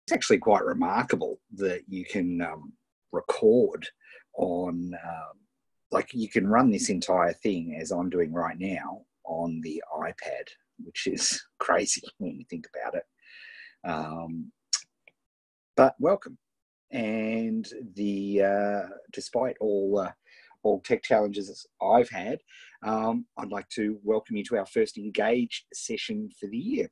it's actually quite remarkable that you can record on, like you can run this entire thing as I'm doing right now on the iPad, which is crazy when you think about it. But welcome. And despite all tech challenges I've had, I'd like to welcome you to our first Engage session for the year.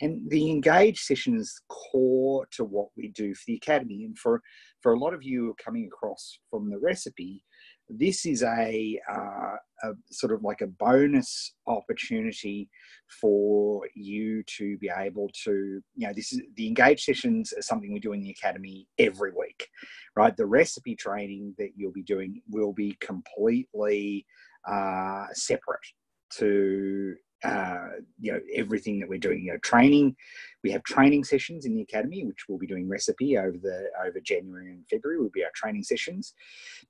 And the Engage session is core to what we do for the Academy. And for a lot of you who are coming across from the recipe, this is a sort of like a bonus opportunity for you to be able to, this is the Engage sessions are something we do in the Academy every week, right? The recipe training that you'll be doing will be completely separate to everything that we're doing. Training, we have training sessions in the Academy, which we'll be doing recipe over January and February will be our training sessions.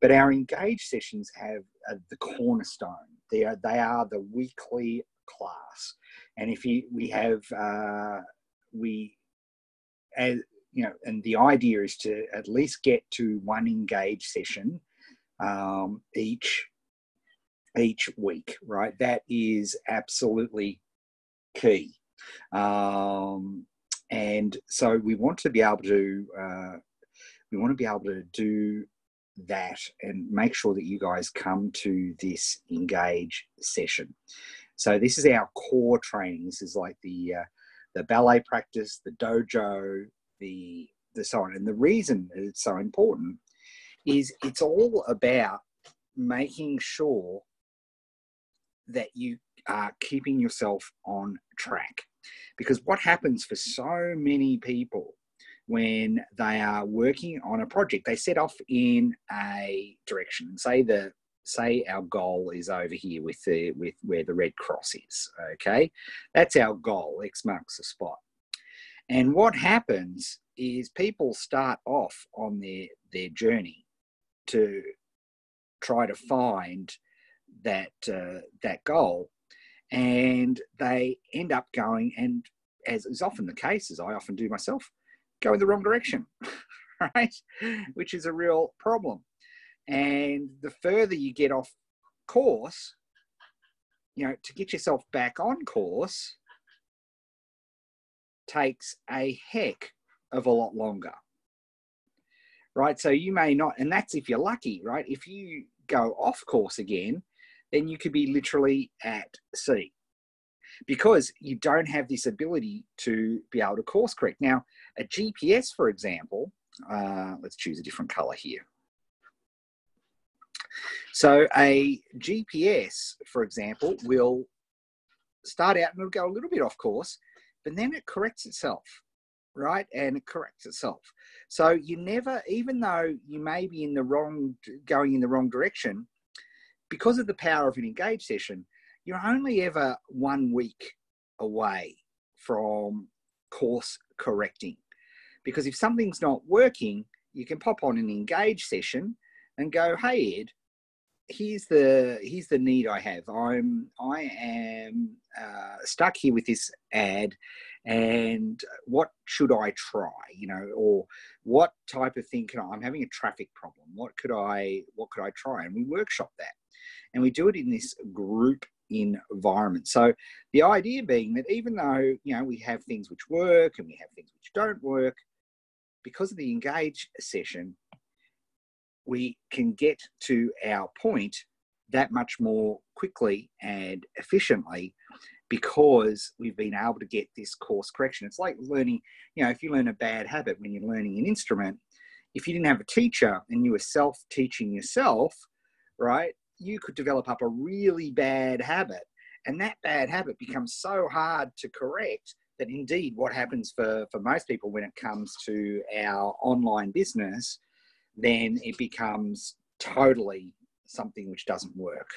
But our Engage sessions have the cornerstone. They are the weekly class. And and the idea is to at least get to one Engage session each week, right? That is absolutely key. And so we want to be able to do that and make sure that you guys come to this Engage session. So this is our core training. This is like the ballet practice, the dojo, the so on. And the reason it's so important is it's all about making sure that you are keeping yourself on track. Because what happens for so many people when they are working on a project, they set off in a direction. Say our goal is over here with where the red cross is, okay? That's our goal, X marks the spot. And what happens is people start off on their journey to try to find that goal, and they end up going, and as is often the case, as I often do myself, go in the wrong direction, right? Which is a real problem. And the further you get off course, to get yourself back on course takes a heck of a lot longer, right? So you may not, and that's if you're lucky, right? If you go off course again, then you could be literally at sea because you don't have this ability to be able to course correct. Now, a GPS, for example, let's choose a different color here. So a GPS, for example, will start out and it'll go a little bit off course, but then it corrects itself, right? And it corrects itself. So you never, even though you may be going in the wrong direction, because of the power of an Engage session, you're only ever 1 week away from course correcting. Because if something's not working, you can pop on an Engage session and go, hey, Ed, here's the need I have. I am stuck here with this ad, and what should I try? Or what type of thing I'm having a traffic problem. What could I try? And we workshop that. And we do it in this group environment. So the idea being that even though, we have things which work and we have things which don't work, because of the Engage session, we can get to our point that much more quickly and efficiently because we've been able to get this course correction. It's like learning, if you learn a bad habit when you're learning an instrument, if you didn't have a teacher and you were self-teaching yourself, right, you could develop up a really bad habit. And that bad habit becomes so hard to correct that indeed what happens for most people when it comes to our online business, then it becomes totally something which doesn't work,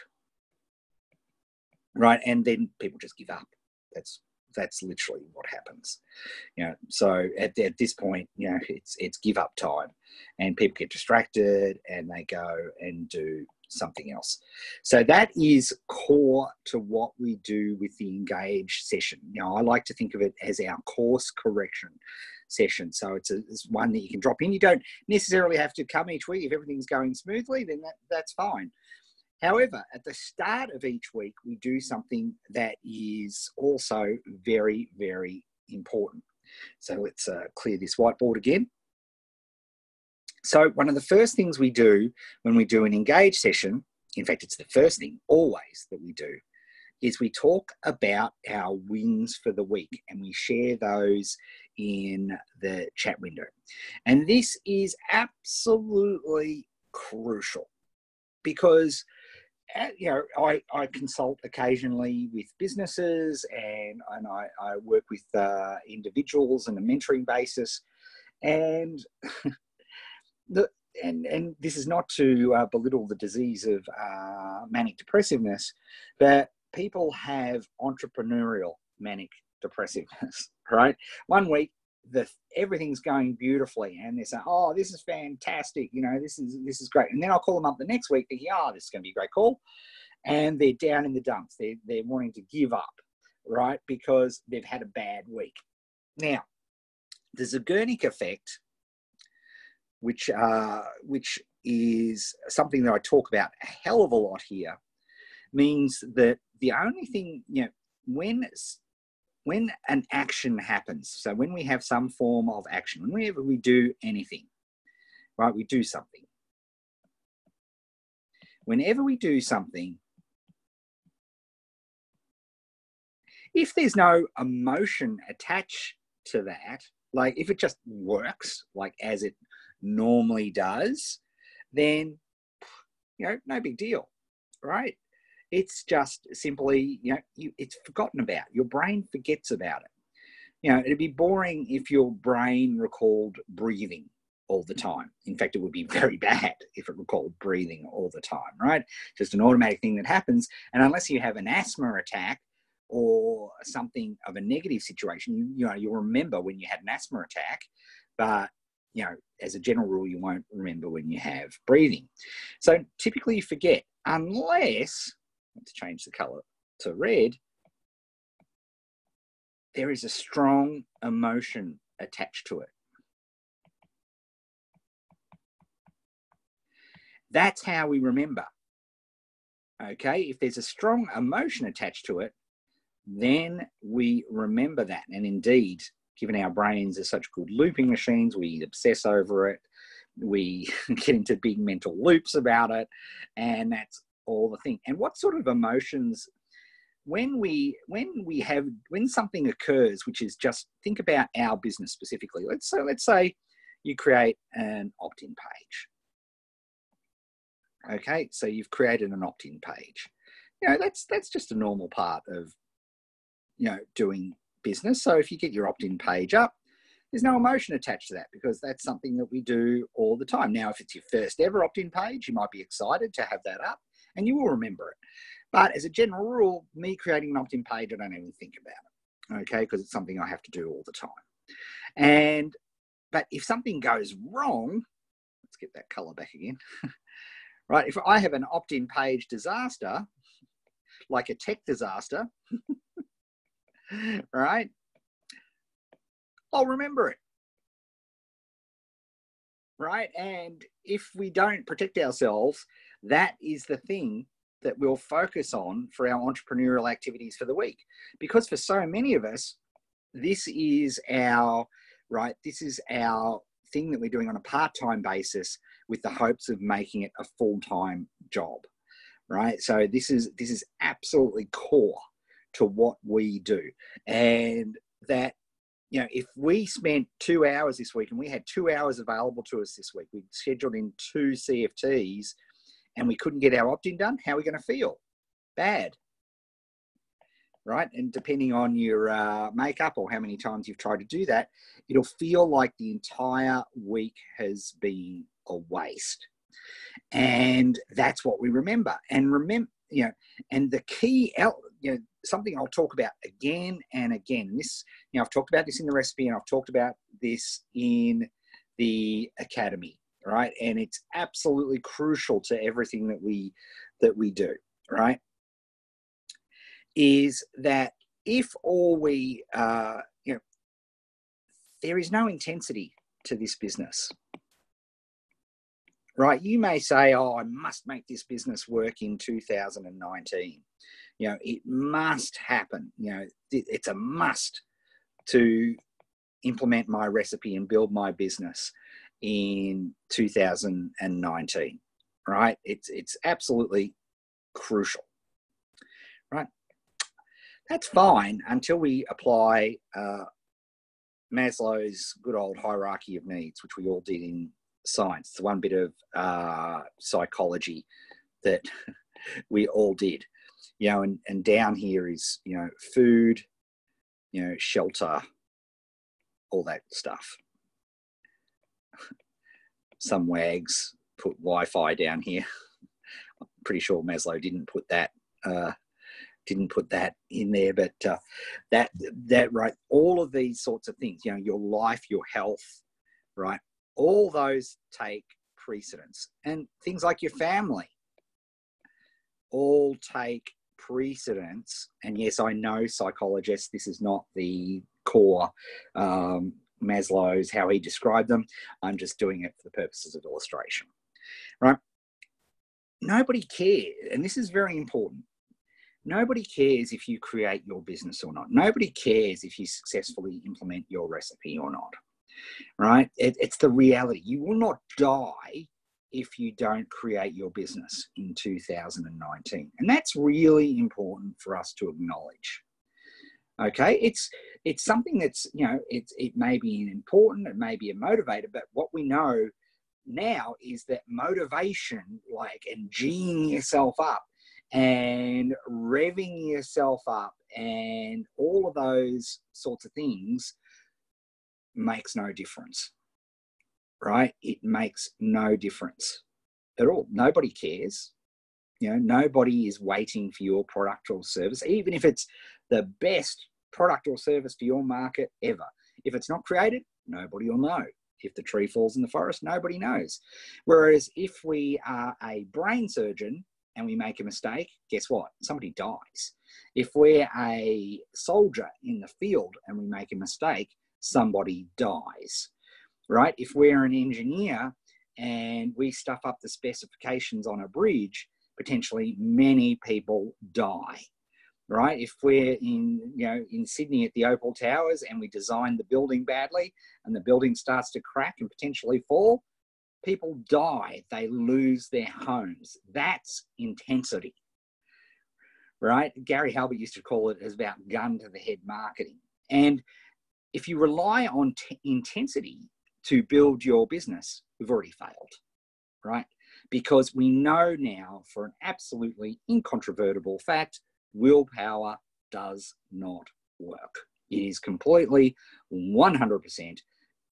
right? And then people just give up. That's literally what happens. So at this point, it's give up time, and people get distracted and they go and do something else. So that is core to what we do with the Engage session. Now, I like to think of it as our course correction session. So it's one that you can drop in. You don't necessarily have to come each week. If everything's going smoothly, then that's fine. However, at the start of each week, we do something that is also very, very important. So let's clear this whiteboard again. So one of the first things we do when we do an Engage session, in fact, it's the first thing always that we do, is we talk about our wins for the week, and we share those in the chat window. And this is absolutely crucial because I consult occasionally with businesses, and I work with individuals on a mentoring basis, and and this is not to belittle the disease of manic depressiveness, but people have entrepreneurial manic depressiveness, right? One week everything's going beautifully, and they say, "Oh, this is fantastic! This is great." And then I'll call them up the next week, thinking, "Oh, this is going to be a great call," and they're down in the dumps. They're wanting to give up, right? Because they've had a bad week. Now, the Zeigarnik effect, which is something that I talk about a hell of a lot here, means that the only thing, when an action happens, so when we have some form of action, whenever we do anything, right, we do something. Whenever we do something, if there's no emotion attached to that, like if it just works like as it normally does, then no big deal, right? It's just simply it's forgotten about. Your brain forgets about it. It'd be boring if your brain recalled breathing all the time. In fact, it would be very bad if it recalled breathing all the time, right? Just an automatic thing that happens, and unless you have an asthma attack or something of a negative situation, you'll remember when you had an asthma attack, but as a general rule, you won't remember when you have breathing. So typically you forget, unless, let's change the color to red, there is a strong emotion attached to it. That's how we remember. Okay, if there's a strong emotion attached to it, then we remember that. And indeed, given our brains are such good looping machines, we obsess over it, we get into big mental loops about it, and that's all the thing. And what sort of emotions, when something occurs, which is just, think about our business specifically. Let's say you create an opt-in page. Okay, so you've created an opt-in page. That's just a normal part of doing business. So if you get your opt-in page up, there's no emotion attached to that because that's something that we do all the time. Now, if it's your first ever opt-in page, you might be excited to have that up and you will remember it. But as a general rule, me creating an opt-in page, I don't even think about it, okay, because it's something I have to do all the time. But if something goes wrong, let's get that color back again. Right, if I have an opt-in page disaster, like a tech disaster, right, I'll remember it, right? And if we don't protect ourselves, that is the thing that we'll focus on for our entrepreneurial activities for the week. Because for so many of us, this is our thing that we're doing on a part-time basis with the hopes of making it a full-time job, right? So this is absolutely core to what we do. And that, if we spent 2 hours this week and we had 2 hours available to us this week, we scheduled in 2 CFTs and we couldn't get our opt-in done, how are we going to feel? Bad, right? And depending on your makeup or how many times you've tried to do that, it'll feel like the entire week has been a waste. And that's what we remember. And and the key, something I'll talk about again and again. This, I've talked about this in the recipe and I've talked about this in the academy, right? And it's absolutely crucial to everything that we do, right? Is that if all we, there is no intensity to this business, right? You may say, oh, I must make this business work in 2019. It must happen. It's a must to implement my recipe and build my business in 2019, right? It's absolutely crucial, right? That's fine until we apply Maslow's good old hierarchy of needs, which we all did in science. The one bit of psychology that we all did, and down here is, food, shelter, all that stuff. Some wags put Wi-Fi down here. I'm pretty sure Maslow didn't put that in there, but that right, all of these sorts of things, your life, your health, right, all those take precedence, and things like your family all take precedence. And yes, I know psychologists, this is not the core Maslow's how he described them. I'm just doing it for the purposes of illustration, right? Nobody cares, and this is very important. Nobody cares if you create your business or not. Nobody cares if you successfully implement your recipe or not, right? It's the reality. You will not die if you don't create your business in 2019. And that's really important for us to acknowledge. Okay, it's something that's, it may be important, it may be a motivator, but what we know now is that motivation, and geeing yourself up and revving yourself up and all of those sorts of things makes no difference, right? It makes no difference at all. Nobody cares. Nobody is waiting for your product or service, even if it's the best product or service for your market ever. If it's not created, nobody will know. If the tree falls in the forest, nobody knows. Whereas if we are a brain surgeon and we make a mistake, guess what? Somebody dies. If we're a soldier in the field and we make a mistake, somebody dies, right? If we're an engineer and we stuff up the specifications on a bridge, potentially many people die, right? If we're in Sydney at the Opal Towers and we design the building badly and the building starts to crack and potentially fall, people die, they lose their homes. That's intensity, right? Gary Halbert used to call it as about gun to the head marketing. And if you rely on intensity to build your business, we've already failed, right? Because we know now for an absolutely incontrovertible fact, willpower does not work. It is completely 100%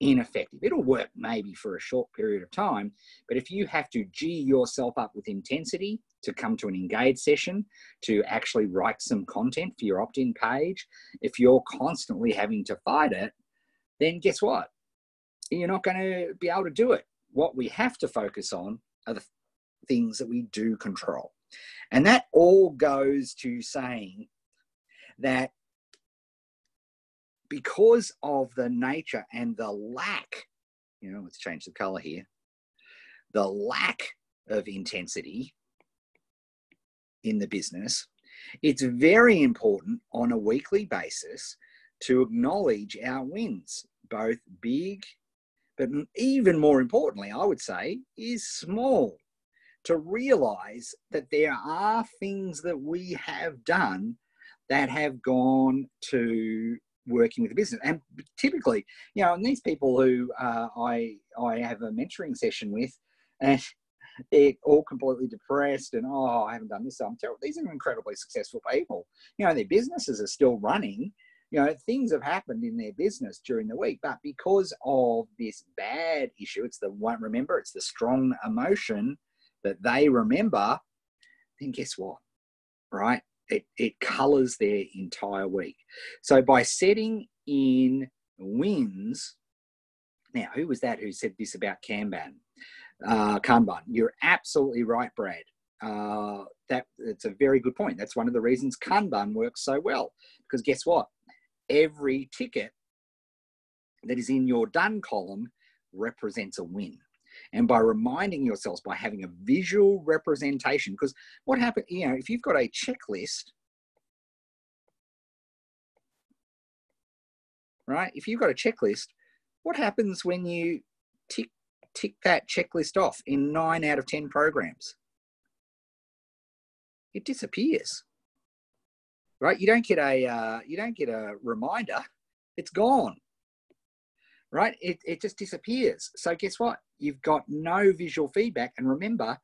ineffective. It'll work maybe for a short period of time, but if you have to G yourself up with intensity to come to an engaged session, to actually write some content for your opt-in page, if you're constantly having to fight it, then guess what? You're not going to be able to do it. What we have to focus on are the things that we do control. And that all goes to saying that because of the nature and the lack, let's change the color here, the lack of intensity in the business, it's very important on a weekly basis to acknowledge our wins, both big, but even more importantly, I would say, is small. To realize that there are things that we have done that have gone to working with the business. And typically, and these people who I have a mentoring session with, and they're all completely depressed and, I haven't done this, so I'm terrible. These are incredibly successful people. Their businesses are still running. Things have happened in their business during the week, but because of this bad issue, it's the strong emotion that they remember, then guess what, right? It colors their entire week. So by setting in wins, now, who was that who said this about Kanban? Kanban. You're absolutely right, Brad. That's a very good point. That's one of the reasons Kanban works so well, because guess what? Every ticket that is in your done column represents a win. And by reminding yourselves, by having a visual representation, because what happens, if you've got a checklist, right? If you've got a checklist, what happens when you tick that checklist off in 9 out of 10 programs? It disappears, right? You don't get a reminder. It's gone, right? It just disappears. So guess what? You've got no visual feedback. And remember,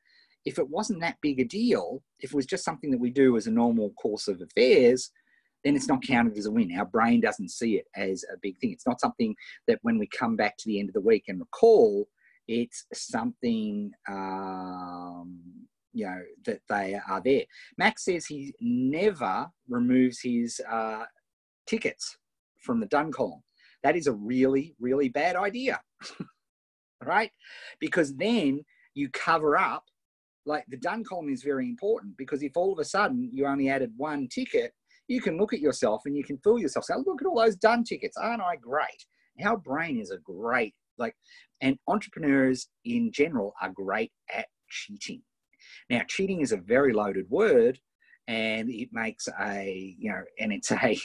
if it wasn't that big a deal, if it was just something that we do as a normal course of affairs, then it's not counted as a win. Our brain doesn't see it as a big thing. It's not something that when we come back to the end of the week and recall, it's something, that they are there. Max says he never removes his tickets from the done column. That is a really, really bad idea, right? Because then you cover up, like the done column is very important, because if all of a sudden you only added one ticket, you can look at yourself and you can fool yourself. Say, look at all those done tickets. Aren't I great? Our brain is and entrepreneurs in general are great at cheating. Now, cheating is a very loaded word, and it makes it's a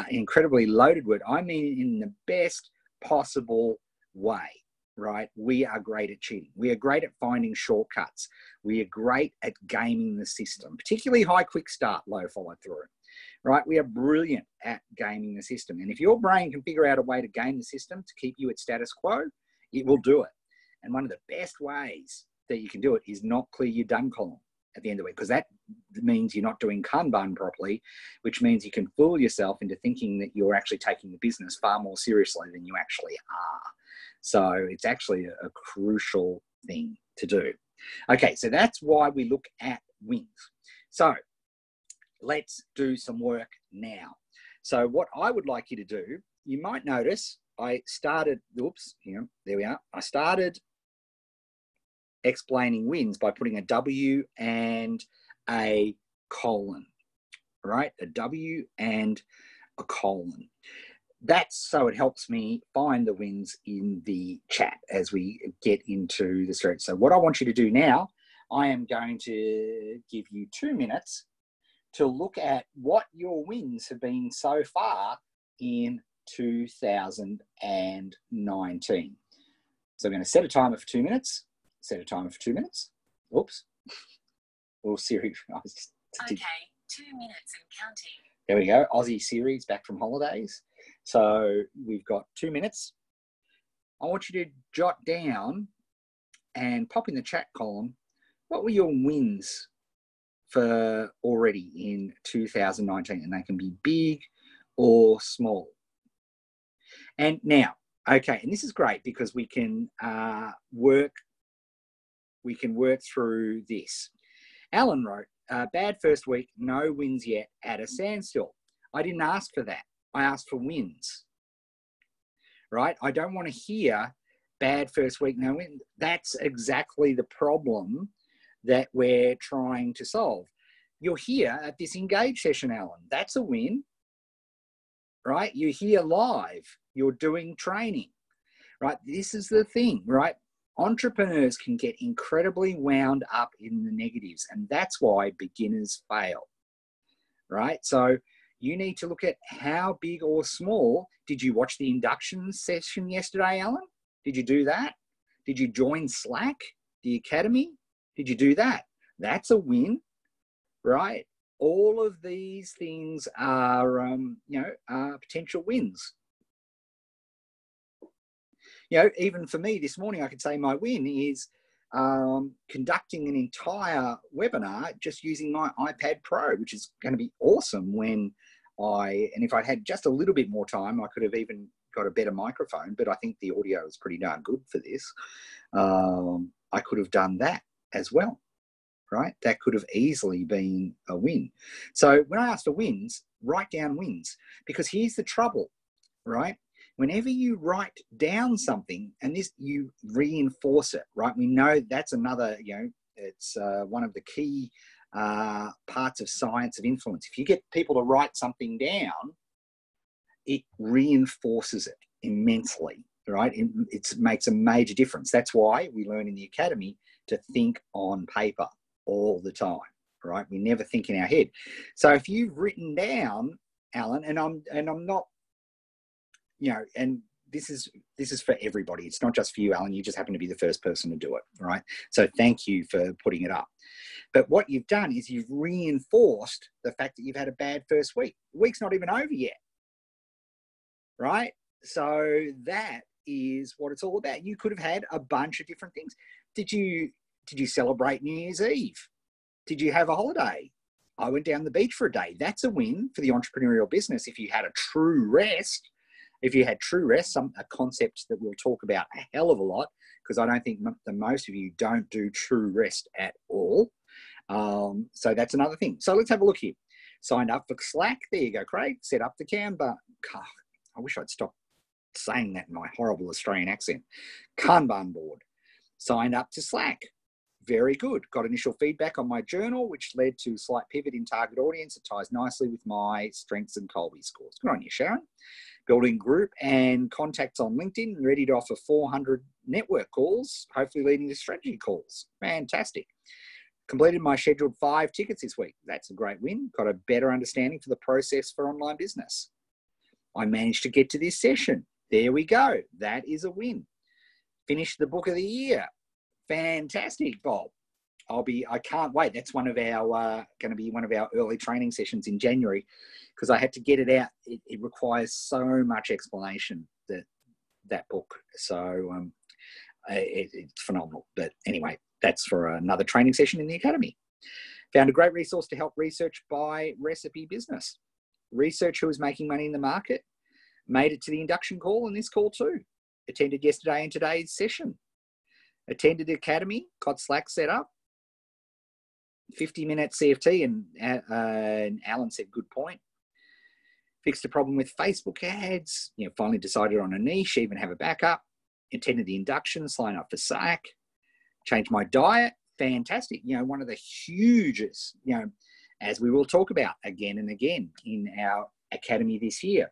incredibly loaded word. I mean, in the best possible way, right? We are great at cheating. We are great at finding shortcuts. We are great at gaming the system, particularly high quick start, low follow through, right? We are brilliant at gaming the system. And if your brain can figure out a way to game the system to keep you at status quo, it will do it. And one of the best ways that you can do it is not clear your done column at the end of the week, because that means you're not doing Kanban properly, which means you can fool yourself into thinking that you're actually taking the business far more seriously than you actually are. So it's actually a crucial thing to do. Okay, so that's why we look at wins. So let's do some work now. So what I would like you to do, you might notice I started, there we are. I started explaining wins by putting a W and a colon, right? A W and a colon. That's so it helps me find the wins in the chat as we get into the thread. So what I want you to do now, I am going to give you 2 minutes to look at what your wins have been so far in 2019. So I'm going to set a timer for 2 minutes. Set a timer for 2 minutes. Oops. Well, Siri. Okay, 2 minutes and counting. There we go. Aussie Siri's back from holidays. So we've got 2 minutes. I want you to jot down and pop in the chat column, what were your wins for already in 2019? And they can be big or small. And now, okay, and this is great because we can work through this. Alan wrote, bad first week, no wins yet at a standstill. I didn't ask for that. I asked for wins, right? I don't want to hear bad first week, no win. That's exactly the problem that we're trying to solve. You're here at this Engage session, Alan. That's a win, right? You're here live. You're doing training, right? This is the thing, right? Entrepreneurs can get incredibly wound up in the negatives, and that's why beginners fail, right? So you need to look at how big or small. Did you watch the induction session yesterday, Alan? Did you do that? Did you join Slack, the academy? Did you do that? That's a win, right? All of these things are, potential wins. Even for me this morning, I could say my win is conducting an entire webinar just using my iPad Pro, which is going to be awesome and if I'd had just a little bit more time, I could have even got a better microphone, but I think the audio is pretty darn good for this. I could have done that as well, right? That could have easily been a win. So when I ask for wins, write down wins, because here's the trouble, right? Whenever you write down something, and this, you reinforce it, right? We know that's another, it's one of the key parts of science of influence. If you get people to write something down, it reinforces it immensely, right? It makes a major difference. That's why we learn in the academy to think on paper all the time, right? We never think in our head. So if you've written down, Alan, and I'm not, and this is for everybody. It's not just for you, Alan. You just happen to be the first person to do it, right? So thank you for putting it up. But what you've done is you've reinforced the fact that you've had a bad first week. The week's not even over yet, right? So that is what it's all about. You could have had a bunch of different things. Did you celebrate New Year's Eve? Did you have a holiday? I went down the beach for a day. That's a win for the entrepreneurial business. If you had a true rest, a concept that we'll talk about a hell of a lot, because I don't think the most of you don't do true rest at all. So that's another thing. So let's have a look here. Signed up for Slack. There you go, Craig. Set up the Kanban. I wish I'd stop saying that in my horrible Australian accent. Kanban board. Signed up to Slack. Very good. Got initial feedback on my journal, which led to a slight pivot in target audience. It ties nicely with my strengths and Colby scores. Good on you, Sharon. Building group and contacts on LinkedIn, ready to offer 400 network calls, hopefully leading to strategy calls. Fantastic. Completed my scheduled 5 tickets this week. That's a great win. Got a better understanding for the process for online business. I managed to get to this session. There we go. That is a win. Finished the book of the year. Fantastic, Bob. I can't wait. That's one of our going to be one of our early training sessions in January, because I had to get it out. It requires so much explanation, that book. So it's phenomenal. But anyway, that's for another training session in the academy. Found a great resource to help research by recipe business. Research who is making money in the market. Made it to the induction call and this call too. Attended yesterday and today's session. Attended the academy, got Slack set up. 50-minute CFT, and Alan said, good point. Fixed a problem with Facebook ads. Finally decided on a niche, even have a backup. Attended the induction, sign up for Slack. Changed my diet. Fantastic. One of the hugest, as we will talk about again and again in our academy this year,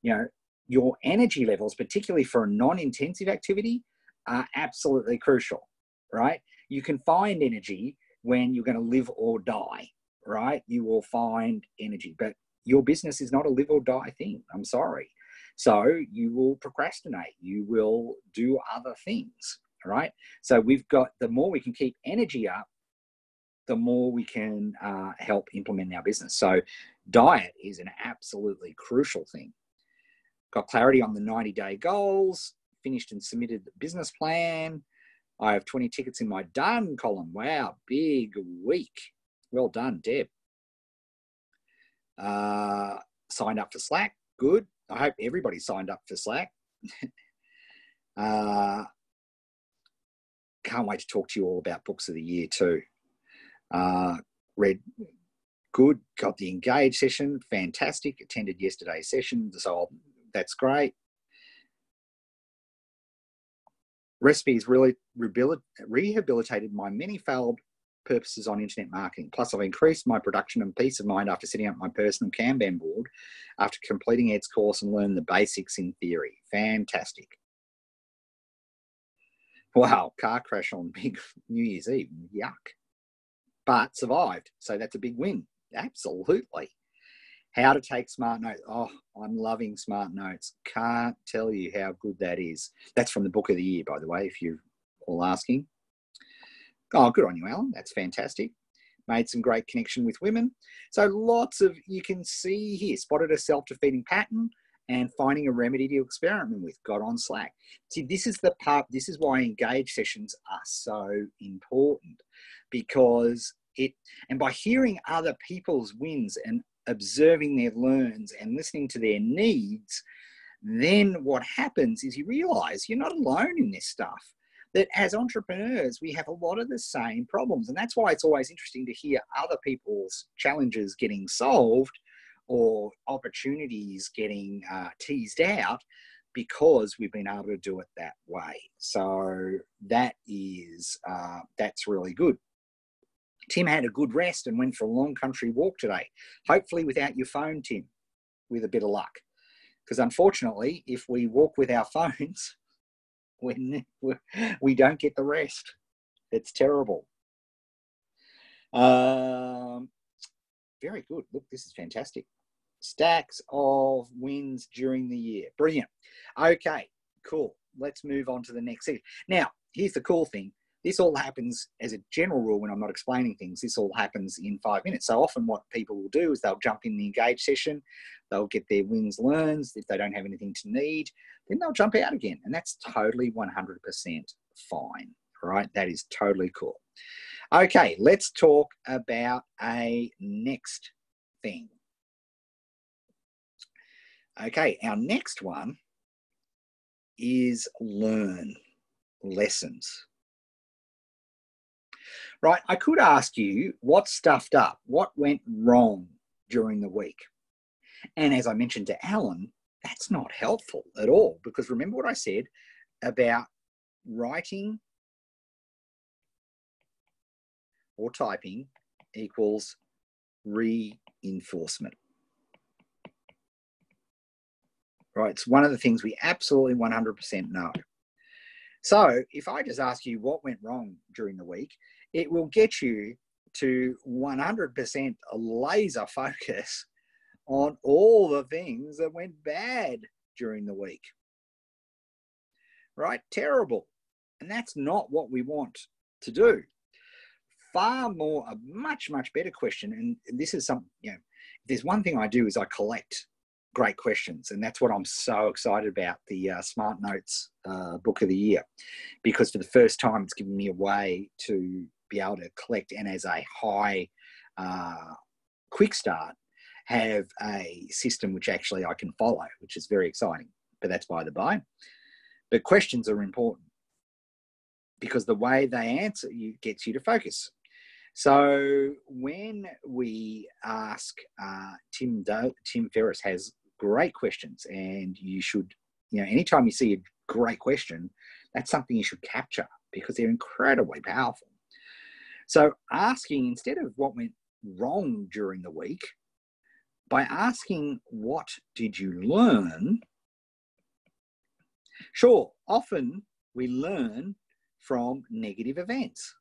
your energy levels, particularly for a non-intensive activity, are absolutely crucial, right? You can find energy when you're going to live or die, right? You will find energy, but your business is not a live or die thing. I'm sorry. So you will procrastinate. You will do other things, right? So the more we can keep energy up, the more we can help implement our business. So diet is an absolutely crucial thing. Got clarity on the 90-day goals, finished and submitted the business plan. I have 20 tickets in my done column. Wow, big week. Well done, Deb. Signed up for Slack. Good. I hope everybody signed up for Slack. Can't wait to talk to you all about books of the year too. Read good. Got the Engage session. Fantastic. Attended yesterday's session. So that's great. Recipes really rehabilitated my many failed purposes on internet marketing. Plus, I've increased my production and peace of mind after setting up my personal Kanban board after completing Ed's course and learned the basics in theory. Fantastic. Wow, car crash on big New Year's Eve. Yuck. But survived. So that's a big win. Absolutely. How to take smart notes. Oh, I'm loving smart notes. Can't tell you how good that is. That's from the book of the year, by the way, if you're all asking. Oh, good on you, Alan. That's fantastic. Made some great connection with women. So you can see here, spotted a self-defeating pattern and finding a remedy to experiment with. Got on Slack. See, this is the part, this is why Engage sessions are so important, because and by hearing other people's wins and observing their learns and listening to their needs, then what happens is you realize you're not alone in this stuff. That as entrepreneurs, we have a lot of the same problems. And that's why it's always interesting to hear other people's challenges getting solved or opportunities getting teased out, because we've been able to do it that way. So that is, that's really good. Tim had a good rest and went for a long country walk today. Hopefully without your phone, Tim, with a bit of luck. Because unfortunately, if we walk with our phones, we don't get the rest. It's terrible. Very good. Look, this is fantastic. Stacks of wins during the year. Brilliant. Okay, cool. Let's move on to the next section. Now, here's the cool thing. This all happens as a general rule when I'm not explaining things. This all happens in 5 minutes. So often what people will do is they'll jump in the engage session. They'll get their wins learns. If they don't have anything to need, then they'll jump out again. And that's totally 100% fine, right? That is totally cool. Okay, let's talk about a next thing. Okay, our next one is learn lessons. Right, I could ask you what stuffed up, what went wrong during the week. And as I mentioned to Alan, that's not helpful at all, because remember what I said about writing or typing equals reinforcement. Right, it's one of the things we absolutely 100% know. So if I just ask you what went wrong during the week, it will get you to 100% laser focus on all the things that went bad during the week. Right? Terrible. And that's not what we want to do. Far more, a much, much better question. And this is something, you know, if there's one thing I do is I collect great questions. And that's what I'm so excited about, the Smart Notes book of the year, because for the first time, it's given me a way to be able to collect, and as a high quick start, have a system which actually I can follow, which is very exciting. But that's by the by. But questions are important because the way they answer you gets you to focus. So when we ask, Tim Ferriss has great questions, and you should, you know, anytime you see a great question, that's something you should capture because they're incredibly powerful. So asking, instead of what went wrong during the week, by asking what did you learn, sure, often we learn from negative events.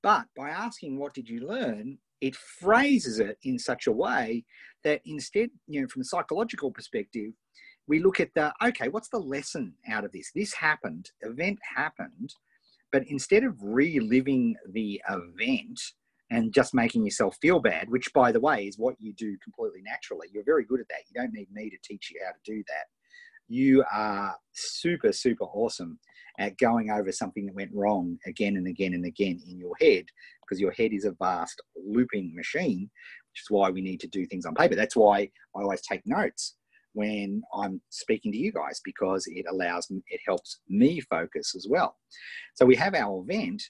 But by asking what did you learn, it phrases it in such a way that instead, you know, from a psychological perspective, we look at okay, what's the lesson out of this? This happened, event happened, but instead of reliving the event and just making yourself feel bad, which by the way is what you do completely naturally, you're very good at that. You don't need me to teach you how to do that. You are super, super awesome at going over something that went wrong again and again and again in your head, because your head is a vast looping machine, which is why we need to do things on paper. That's why I always take notes when I'm speaking to you guys, because it helps me focus as well. So we have our event,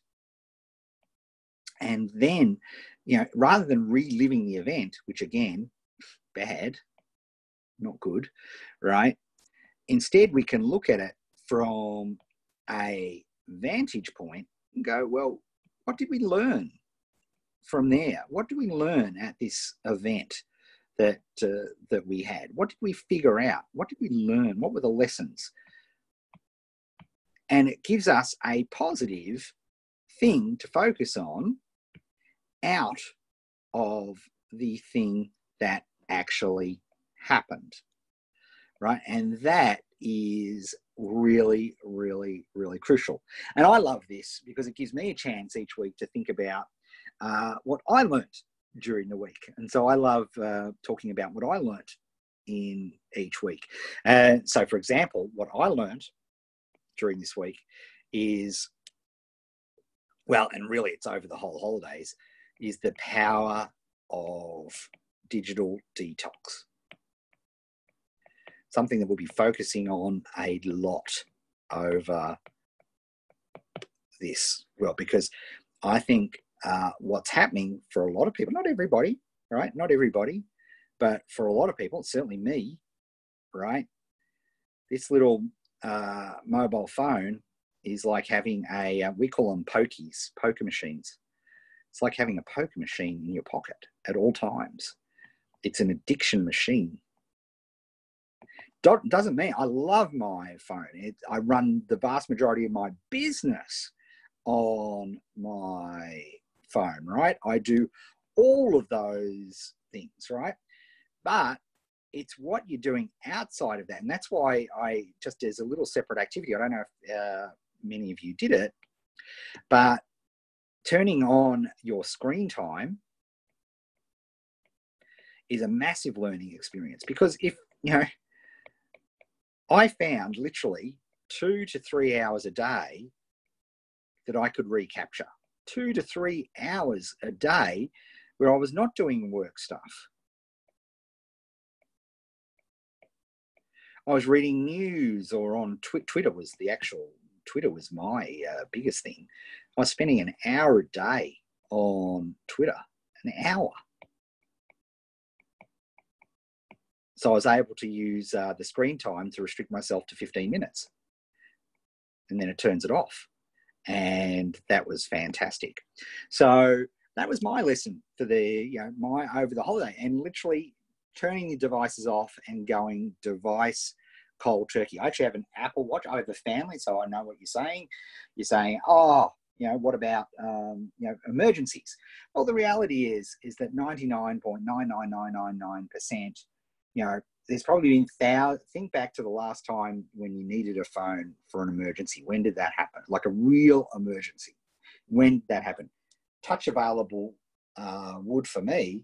and then, you know, rather than reliving the event, which again, bad, not good, right? Instead, we can look at it from a vantage point and go, well, what did we learn from there? What did we learn at this event that we had? What did we figure out? What did we learn? What were the lessons? And it gives us a positive thing to focus on out of the thing that actually happened, right? And that is really, really, really crucial. And I love this because it gives me a chance each week to think about what I learned during the week. And so I love talking about what I learned in each week. So for example, what I learned during this week is, well, and really it's over the whole holidays, is the power of digital detox. Something that we'll be focusing on a lot over this. Well, because I think what's happening for a lot of people, not everybody, right? Not everybody, But for a lot of people, certainly me, right, this little mobile phone is like having we call them pokies, poker machines. It's like having a poker machine in your pocket at all times. It's an addiction machine. Doesn't mean I love my phone. I run the vast majority of my business on my phone, right? I do all of those things, right? But it's what you're doing outside of that. And that's why I just, as a little separate activity, I don't know if many of you did it, but turning on your screen time is a massive learning experience. Because if, I found literally 2 to 3 hours a day that I could recapture. 2 to 3 hours a day where I was not doing work stuff. I was reading news, or on Twitter was my biggest thing. I was spending an hour a day on Twitter, an hour. So I was able to use the screen time to restrict myself to 15 minutes. And then it turns it off. And that was fantastic. So that was my lesson for over the holiday, and literally turning the devices off and going device cold turkey. I actually have an Apple Watch. I have a family, so I know what you're saying. You're saying, what about, emergencies? Well, the reality is that 99.99999%, there's probably been think back to the last time when you needed a phone for an emergency. When did that happen? Like a real emergency. When did that happen? Touch available wood for me,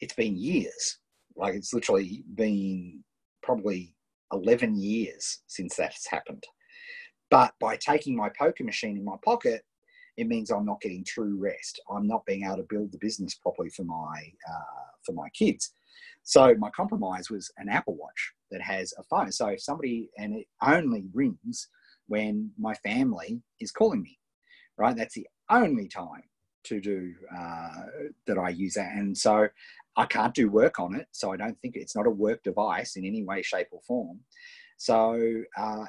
it's been years. Like it's literally been probably 11 years since that's happened. But by taking my poker machine in my pocket, it means I'm not getting true rest. I'm not being able to build the business properly for my kids. So my compromise was an Apple Watch that has a phone. So if somebody, and it only rings when my family is calling me, right? That's the only time to do that I use that. And so I can't do work on it. So I don't think it's not a work device in any way, shape or form. So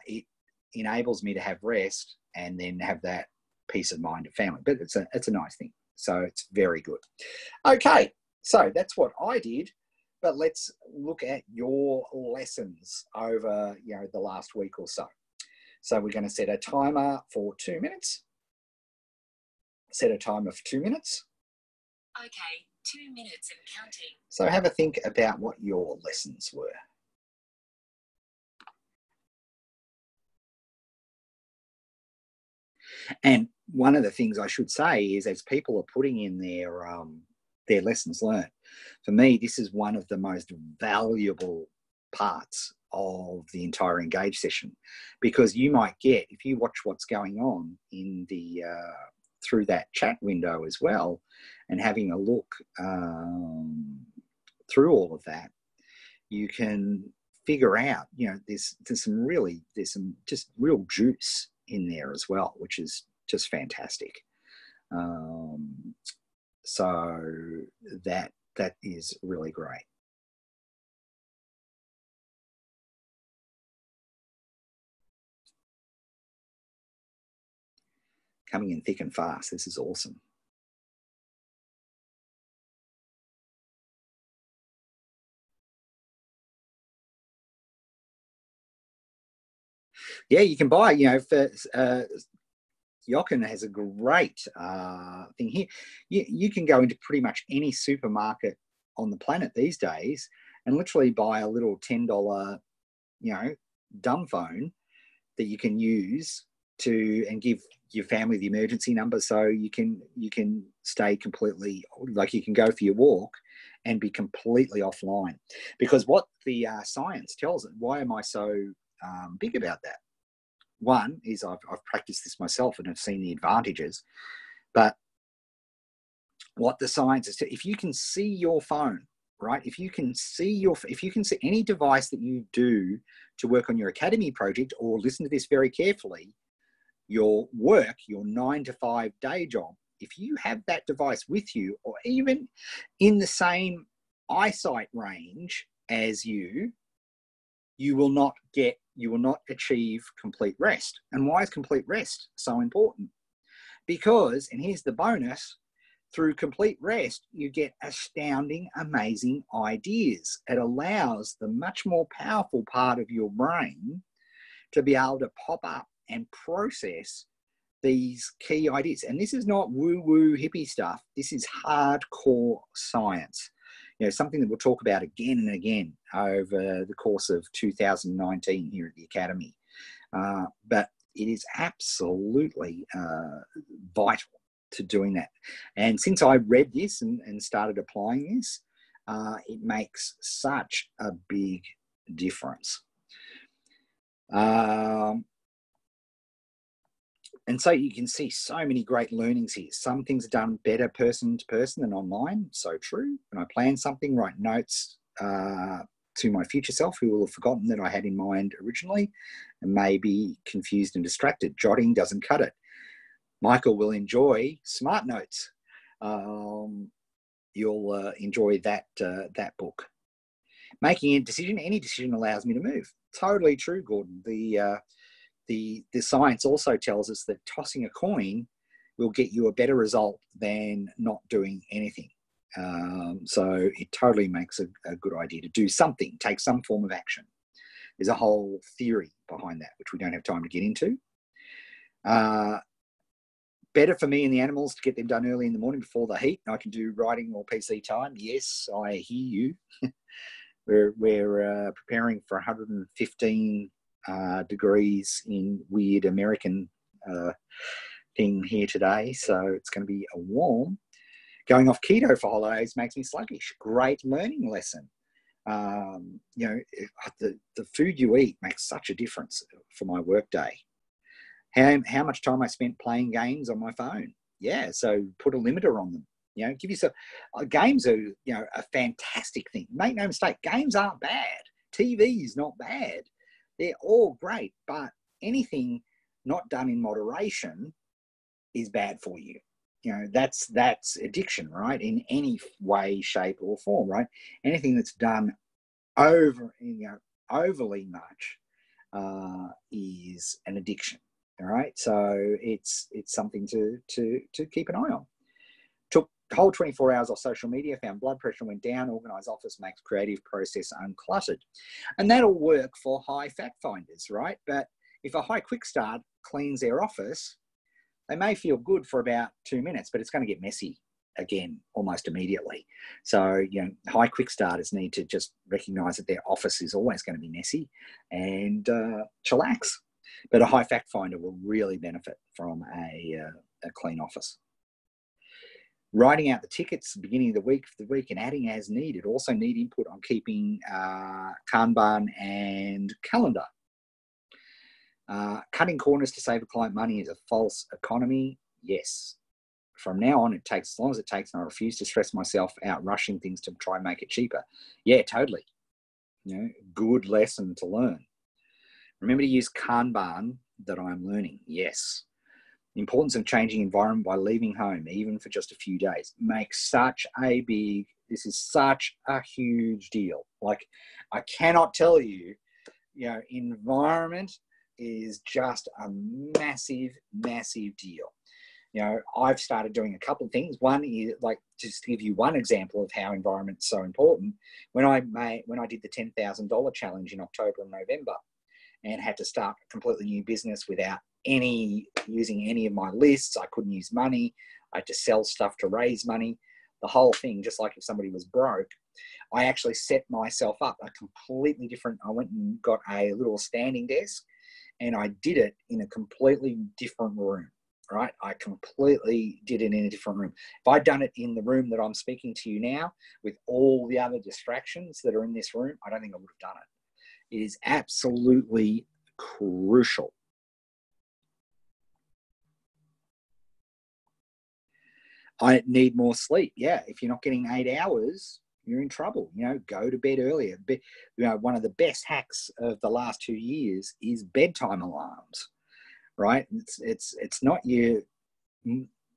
it enables me to have rest and then have that peace of mind of family. But it's a nice thing. So it's very good. Okay, so that's what I did. But let's look at your lessons over the last week or so. So we're going to set a timer for 2 minutes. Set a timer for 2 minutes. Okay, 2 minutes and counting. So have a think about what your lessons were. And one of the things I should say is, as people are putting in their lessons learned, for me, this is one of the most valuable parts of the entire Engage session, because you might get, if you watch what's going on in the through that chat window as well, and having a look through all of that, you can figure out, there's some just real juice in there as well, which is just fantastic. So that is really great. Coming in thick and fast. This is awesome. Yeah, you can buy, for Jochen has a great thing here. You can go into pretty much any supermarket on the planet these days and literally buy a little $10, dumb phone that you can use and give your family the emergency number, so you can stay completely, like you can go for your walk and be completely offline. Because what the science tells it, why am I so big about that? One is I've practiced this myself and have seen the advantages. But what the science is, if you can see your phone, right? If you can see any device that you do to work on your academy project, or listen to this very carefully, your work, your 9 to 5 day job, if you have that device with you, or even in the same eyesight range as you will not achieve complete rest. And why is complete rest so important? Because, and here's the bonus, through complete rest, you get astounding, amazing ideas. It allows the much more powerful part of your brain to be able to pop up and process these key ideas. And this is not woo-woo hippie stuff. This is hardcore science. Something that we'll talk about again and again over the course of 2019 here at the Academy. But it is absolutely vital to doing that. And since I read this and started applying this, it makes such a big difference. And so you can see so many great learnings here. Some things are done better person to person than online. So true. When I plan something, write notes to my future self, who will have forgotten that I had in mind originally and may be confused and distracted. Jotting doesn't cut it. Michael will enjoy Smart Notes. You'll enjoy that book. Making a decision, any decision allows me to move. Totally true, Gordon. The science also tells us that tossing a coin will get you a better result than not doing anything. So it totally makes a good idea to do something, take some form of action. There's a whole theory behind that, which we don't have time to get into. Better for me and the animals to get them done early in the morning before the heat. I can do writing or PC time. Yes, I hear you. We're preparing for 115 degrees in weird American thing here today, so it's going to be a warm. Going off keto for holidays makes me sluggish. Great learning lesson. The food you eat makes such a difference for my work day. How much time I spent playing games on my phone. Yeah, so put a limiter on them. Give yourself. Games are a fantastic thing. Make no mistake, games aren't bad. TV is not bad. They're all great, but anything not done in moderation is bad for you. That's addiction, right? In any way, shape, or form, right? Anything that's done overly much is an addiction. All right, so it's something to keep an eye on. Took the whole 24 hours off social media, found blood pressure went down, organised office, makes creative process uncluttered. And that'll work for high fact finders, right? But if a high quick start cleans their office, they may feel good for about 2 minutes, but it's going to get messy again almost immediately. So, high quick starters need to just recognise that their office is always going to be messy and chillax. But a high fact finder will really benefit from a clean office. Writing out the tickets at the beginning of the week and adding as needed. Also need input on keeping Kanban and calendar. Cutting corners to save a client money is a false economy. Yes. From now on, it takes as long as it takes, and I refuse to stress myself out rushing things to try and make it cheaper. Yeah, totally. Good lesson to learn. Remember to use Kanban that I'm learning. Yes. The importance of changing environment by leaving home, even for just a few days, makes this is such a huge deal. Like, I cannot tell you, environment is just a massive, massive deal. I've started doing a couple of things. One is, just to give you one example of how environment's so important. When I did the $10,000 challenge in October and November, and had to start a completely new business without using any of my lists. I couldn't use money. I had to sell stuff to raise money. The whole thing, just like if somebody was broke, I actually set myself up a completely different. I went and got a little standing desk, and I did it in a completely different room. Right? I completely did it in a different room. If I'd done it in the room that I'm speaking to you now, with all the other distractions that are in this room, I don't think I would have done it. It is absolutely crucial. I need more sleep. Yeah, if you're not getting 8 hours, you're in trouble. Go to bed earlier. One of the best hacks of the last 2 years is bedtime alarms. Right? It's not your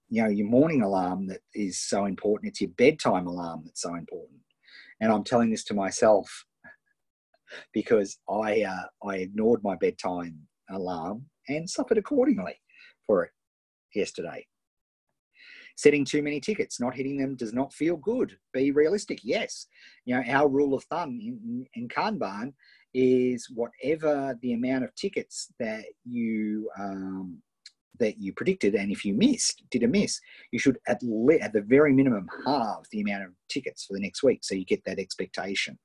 morning alarm that is so important. It's your bedtime alarm that's so important. And I'm telling this to myself because I ignored my bedtime alarm and suffered accordingly for it yesterday. Setting too many tickets, not hitting them does not feel good. Be realistic. Yes. Our rule of thumb in Kanban is whatever the amount of tickets that you predicted, and if you did a miss, you should at the very minimum halve the amount of tickets for the next week, so you get that expectation.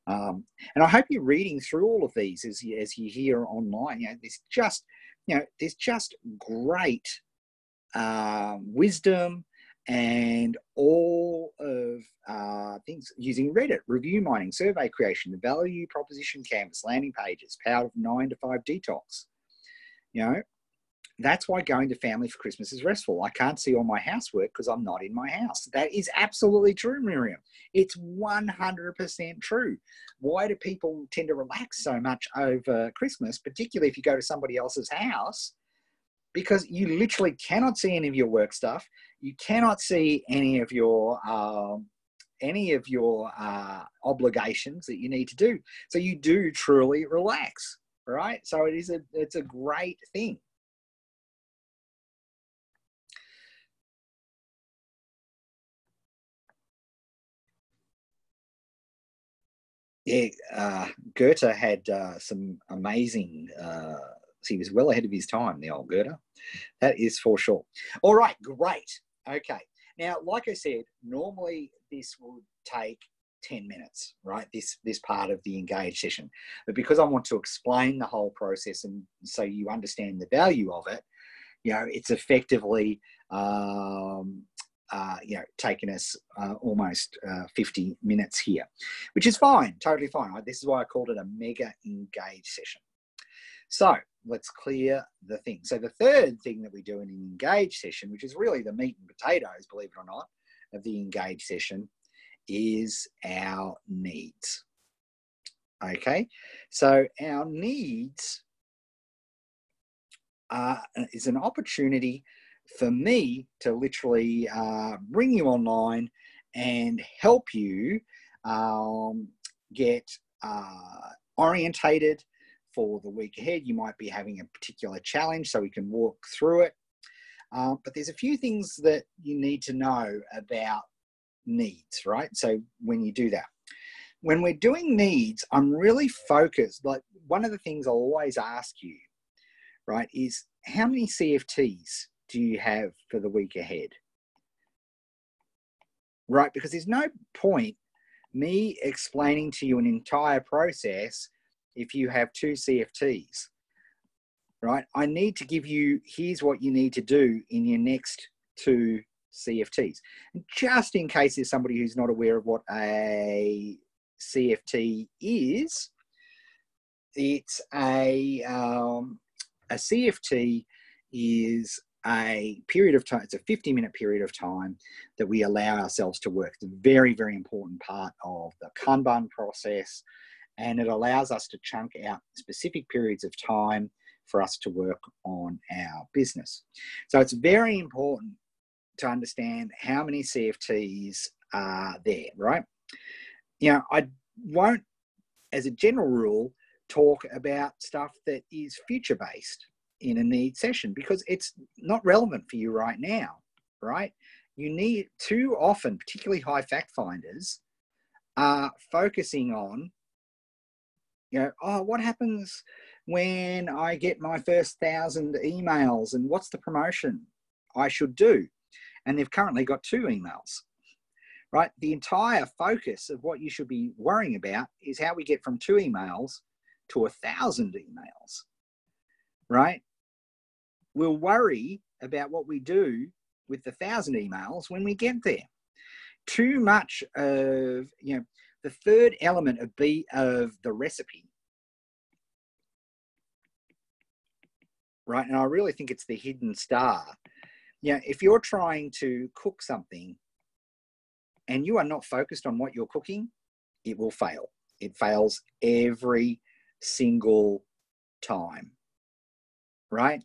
And I hope you're reading through all of these as you hear online. There's just great wisdom and all of things using Reddit, review mining, survey creation, the value proposition canvas, landing pages, power of 9 to 5 detox. That's why going to family for Christmas is restful. I can't see all my housework because I'm not in my house. That is absolutely true, Miriam. It's 100% true. Why do people tend to relax so much over Christmas, particularly if you go to somebody else's house? Because you literally cannot see any of your work stuff. You cannot see any of your obligations that you need to do. So you do truly relax, right? So it's a great thing. Yeah, Goethe had some amazing. He was well ahead of his time, the old Goethe. That is for sure. All right, great. Okay. Now, like I said, normally this would take 10 minutes, right? This part of the engage session. But because I want to explain the whole process and so you understand the value of it, it's effectively taken us almost 50 minutes here, which is fine, totally fine. This is why I called it a mega engage session. So let's clear the thing. So the third thing that we do in an engage session, which is really the meat and potatoes, believe it or not, of the engage session, is our needs. Okay, so our needs is an opportunity for me to literally bring you online and help you get orientated for the week ahead. You might be having a particular challenge, so we can walk through it. But there's a few things that you need to know about needs, right? So when you do that, when we're doing needs, I'm really focused. Like, one of the things I'll always ask you, right, is how many CFTs do you have for the week ahead? Right? Because there's no point me explaining to you an entire process if you have 2 CFTs, right? I need to give you, here's what you need to do in your next 2 CFTs. And just in case there's somebody who's not aware of what a CFT is, it's a CFT is a period of time. It's a 50-minute period of time that we allow ourselves to work. It's a very, very important part of the Kanban process, and it allows us to chunk out specific periods of time for us to work on our business. So it's very important to understand how many CFTs are there, right? I won't, as a general rule, talk about stuff that is future-based in a need session because it's not relevant for you right now, right? You need, too often, particularly high fact finders, are focusing on, what happens when I get my first 1,000 emails and what's the promotion I should do? And they've currently got 2 emails, right? The entire focus of what you should be worrying about is how we get from 2 emails to 1,000 emails, right? We'll worry about what we do with the 1,000 emails when we get there. Too much of, the third element of the recipe, right? And I really think it's the hidden star. If you're trying to cook something and you are not focused on what you're cooking, it will fail. It fails every single time, right?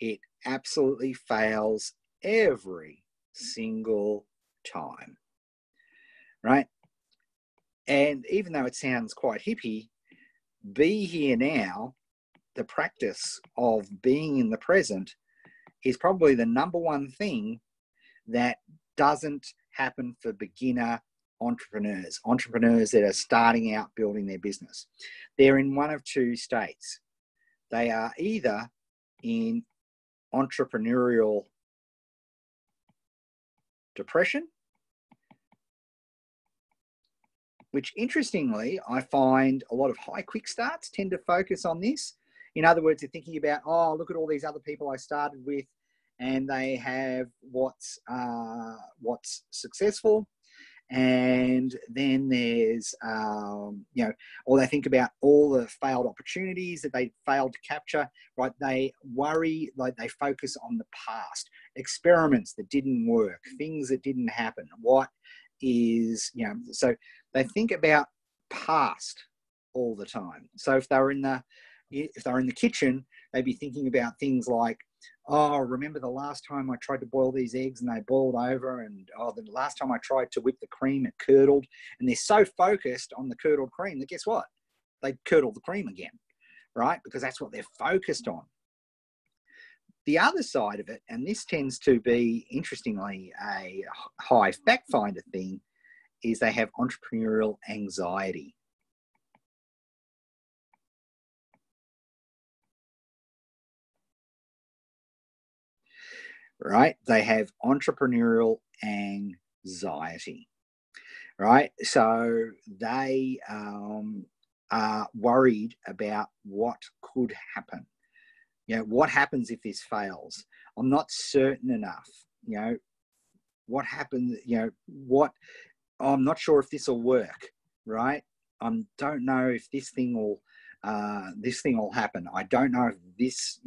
It absolutely fails every single time, right? And even though it sounds quite hippie, be here now, the practice of being in the present, is probably the number one thing that doesn't happen for beginner entrepreneurs that are starting out building their business. They're in one of two states. They are either in entrepreneurial depression, which interestingly, I find a lot of high quick starts tend to focus on this. In other words, they're thinking about, oh, look at all these other people I started with and they have what's successful. And then there's, or they think about all the failed opportunities that they failed to capture, right? They worry, like they focus on the past, experiments that didn't work, things that didn't happen. What is, so they think about past all the time. So if they're in the kitchen, they'd be thinking about things like, oh, remember the last time I tried to boil these eggs and they boiled over, and the last time I tried to whip the cream, it curdled. And they're so focused on the curdled cream that guess what? They curdle the cream again, right? Because that's what they're focused on. The other side of it, and this tends to be, interestingly, a high fact finder thing, is they have entrepreneurial anxiety. Right? They have entrepreneurial anxiety, right? So they are worried about what could happen. What happens if this fails? I'm not certain enough. What happens? I'm not sure if this will work, right? I don't know if this thing will happen. I don't know if this,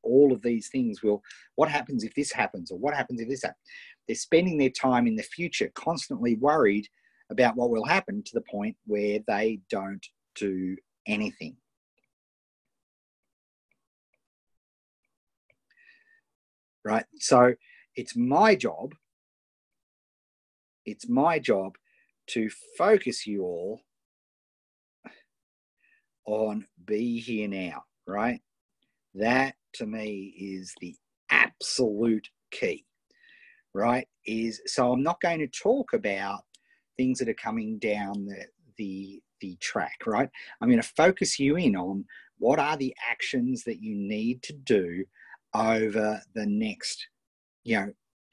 all of these things will, what happens if this happens, or what happens if this happens? They're spending their time in the future constantly worried about what will happen, to the point where they don't do anything. Right? So it's my job to focus you all on be here now, right? That to me is the absolute key, right? So I'm not going to talk about things that are coming down the track, right? I'm going to focus you in on what are the actions that you need to do over the next,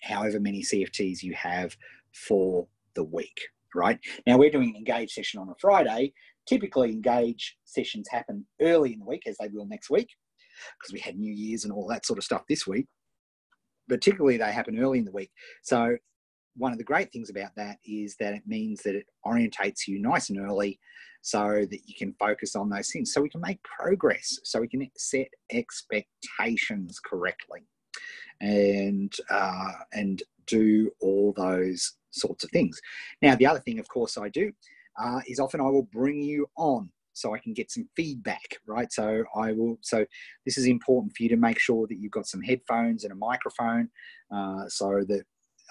however many CFTs you have for the week, right? Now we're doing an Engage session on a Friday. Typically Engage sessions happen early in the week, as they will next week, because we had New Year's and all that sort of stuff this week. But typically they happen early in the week. So one of the great things about that is that it means that it orientates you nice and early, so that you can focus on those things, so we can make progress, so we can set expectations correctly, and do all those sorts of things. Now, the other thing, of course, I do is often I will bring you on so I can get some feedback, right? So this is important for you to make sure that you've got some headphones and a microphone, so that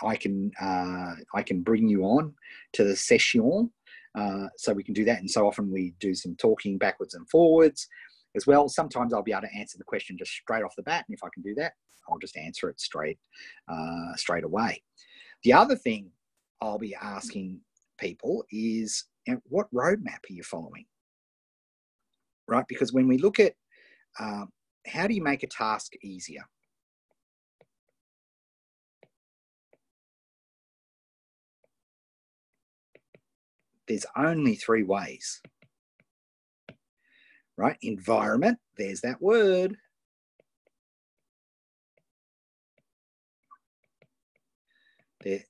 I can bring you on to the session, so we can do that. And so often we do some talking backwards and forwards as well. Sometimes I'll be able to answer the question just straight off the bat, and if I can do that, I'll just answer it straight away. The other thing I'll be asking people is, what roadmap are you following? Right? Because when we look at how do you make a task easier? There's only three ways, right? Environment, there's that word. There,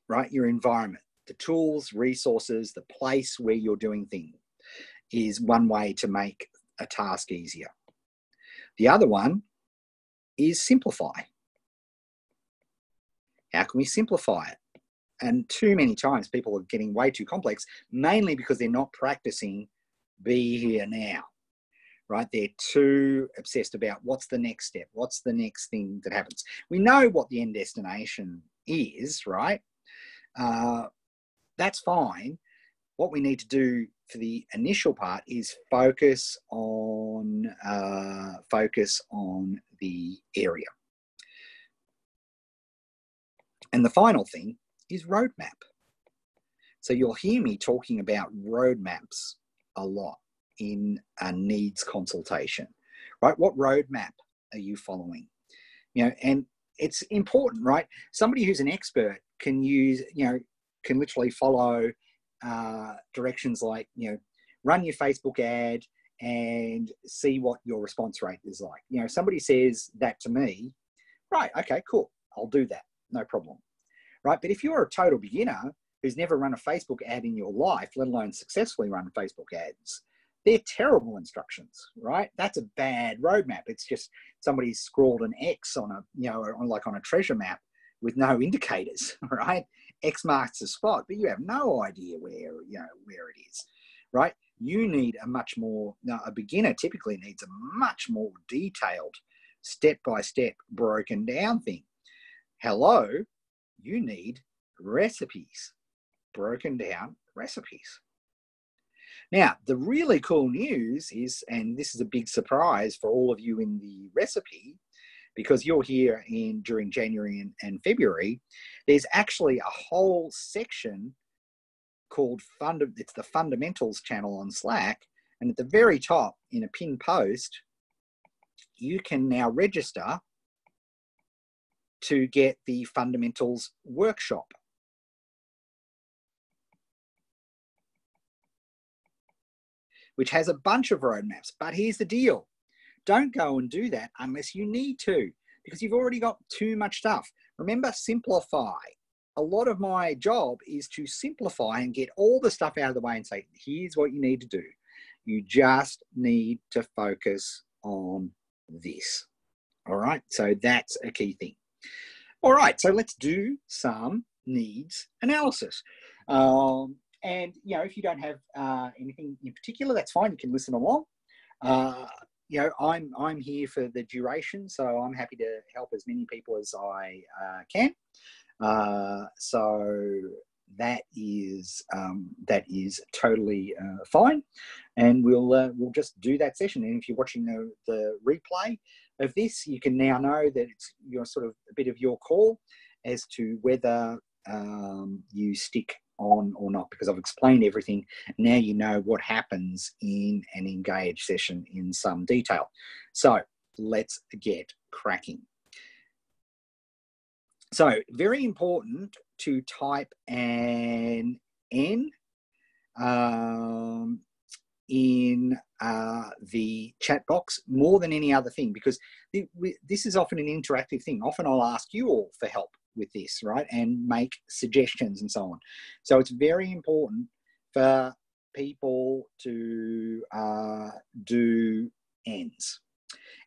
right? Your environment, the tools, resources, the place where you're doing things is one way to make a task easier. The other one is simplify. How can we simplify it? And too many times people are getting way too complex, mainly because they're not practicing be here now, right? They're too obsessed about what's the next step, what's the next thing that happens. We know what the end destination is, right? That's fine, what we need to do for the initial part is focus on the area. And the final thing is roadmap. So you'll hear me talking about roadmaps a lot in a needs consultation, right? What roadmap are you following? And it's important, right? Somebody who's an expert can can literally follow directions like, run your Facebook ad and see what your response rate is like. Somebody says that to me, right, okay, cool, I'll do that, no problem, right? But if you're a total beginner who's never run a Facebook ad in your life, let alone successfully run Facebook ads, they're terrible instructions, right? That's a bad roadmap. It's just somebody's scrawled an X on a treasure map with no indicators, right? X marks the spot, but you have no idea where it is, right? You need a beginner typically needs a much more detailed, step-by-step, broken down thing. Hello, you need recipes, broken down recipes. Now, the really cool news is, and this is a big surprise for all of you in the recipe, because you're here during January and February, there's actually a whole section called it's the Fundamentals channel on Slack. And at the very top in a pinned post, you can now register to get the Fundamentals workshop. Which has a bunch of roadmaps. But here's the deal. Don't go and do that unless you need to, because you've already got too much stuff. Remember, simplify. A lot of my job is to simplify and get all the stuff out of the way and say, here's what you need to do. You just need to focus on this. All right, so that's a key thing. All right, so let's do some needs analysis. And, if you don't have anything in particular, that's fine. You can listen along. I'm here for the duration, so I'm happy to help as many people as I can. So that is totally fine, and we'll just do that session. And if you're watching the replay of this, you can now know that it's sort of a bit of your call as to whether you stick on or not, because I've explained everything. Now you know what happens in an engaged session in some detail. So let's get cracking. So very important to type an N in the chat box more than any other thing, because this is often an interactive thing. Often I'll ask you all for help with this, right, and make suggestions and so on. So it's very important for people to do ends.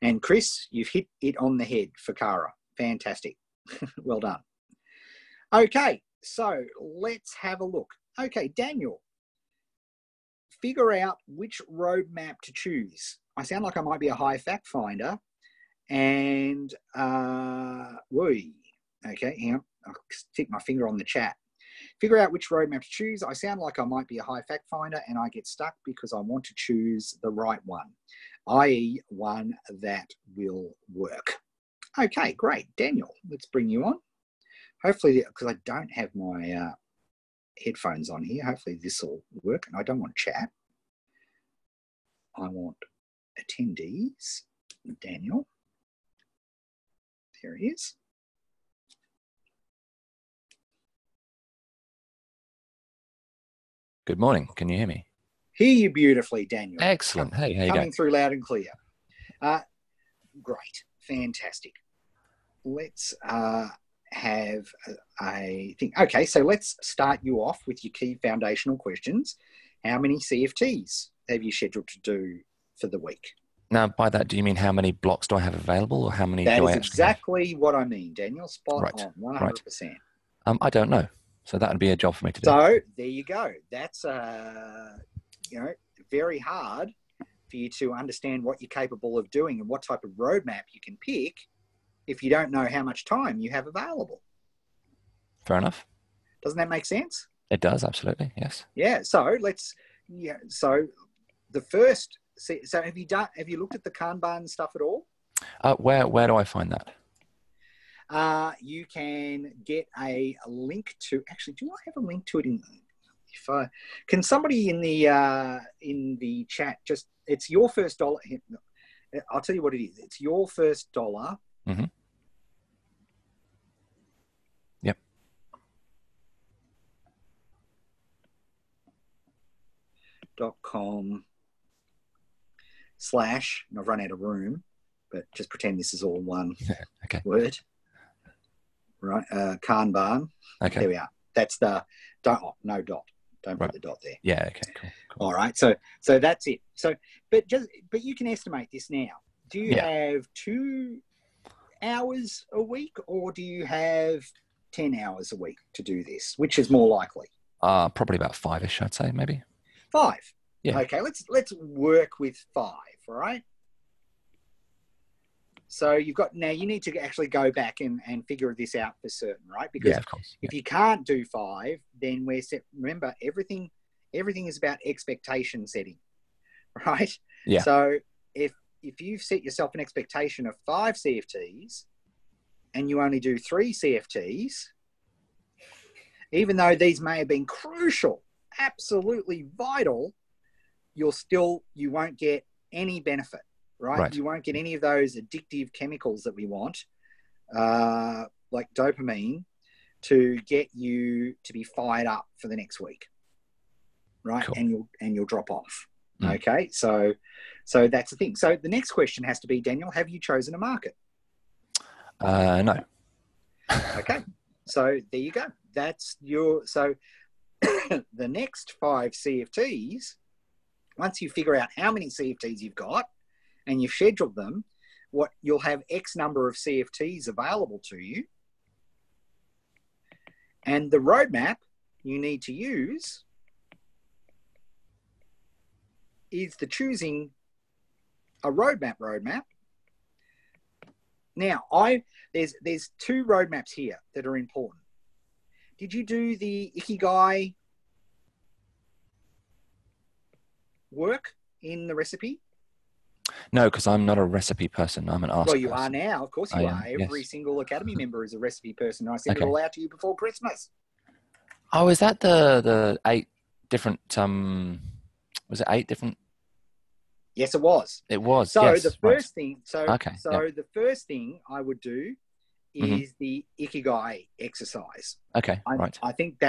And Chris, you've hit it on the head for Cara. Fantastic. Well done. Okay, so let's have a look. Okay, Daniel, figure out which roadmap to choose. I sound like I might be a high fact finder, and okay, hang on, I'll stick my finger on the chat. Figure out which roadmap to choose. I sound like I might be a high fact finder, and I get stuck because I want to choose the right one, i.e. one that will work. Okay, great. Daniel, let's bring you on. Hopefully, because I don't have my headphones on here, hopefully this will work. And I don't want chat. I want attendees. Daniel. There he is. Good morning. Can you hear me? Hear you beautifully, Daniel. Excellent. Hey, how you coming going? Through loud and clear. Great. Fantastic. Let's have a thing. Okay, so let's start you off with your key foundational questions. How many CFTs have you scheduled to do for the week? Now, by that, do you mean how many blocks do I have available, or how many that do I is actually exactly have? What I mean, Daniel. Spot right. on, 100%. Right. I don't know. So that would be a job for me to do. So there you go. That's very hard for you to understand what you're capable of doing and what type of roadmap you can pick if you don't know how much time you have available. Fair enough. Doesn't that make sense? It does, absolutely. Yes. Yeah. So so the first, so have you looked at the Kanban stuff at all? Where do I find that? You can get a link to, actually, do I have a link to it can somebody in the chat just, it's your first dollar. I'll tell you what it is. It's your first dollar. Mm-hmm. Yep. .com/ and I've run out of room, but just pretend this is all one Okay. word. Right. Kanban. Okay. There we are. That's the no dot. Don't put the dot there. Yeah. Okay. Cool. All right. So that's it. So, but you can estimate this now. Do you have 2 hours a week, or do you have 10 hours a week to do this? Which is more likely? Probably about 5-ish, I'd say, maybe. 5. Yeah. Okay. Let's work with 5. All right. So you need to actually go back and figure this out for certain, right? Because of course. if you can't do 5, then we're set. Remember, everything is about expectation setting, right? Yeah. So if you've set yourself an expectation of 5 CFTs and you only do 3 CFTs, even though these may have been crucial, absolutely vital, you won't get any benefit. Right? You won't get any of those addictive chemicals that we want, like dopamine, to get you to be fired up for the next week, right? Cool. And you'll drop off. Okay, so that's the thing. So the next question has to be, Daniel, have you chosen a market? No. Okay, so there you go. That's so the next 5 CFTs. Once you figure out how many CFTs you've got, and you've scheduled them, you'll have X number of CFTs available to you. And the roadmap you need to use is choosing a roadmap. Now, there's 2 roadmaps here that are important. Did you do the Ikigai work in the recipe? No, because I'm not a recipe person. I'm an ask Well, you person. are now. Of course you are. Every single Academy member is a recipe person. I send it all out to you before Christmas. Oh, is that the 8 different... was it 8 different? Yes, it was. It was, so yes. The first thing... The first thing I would do is the Ikigai exercise. Okay, right. I think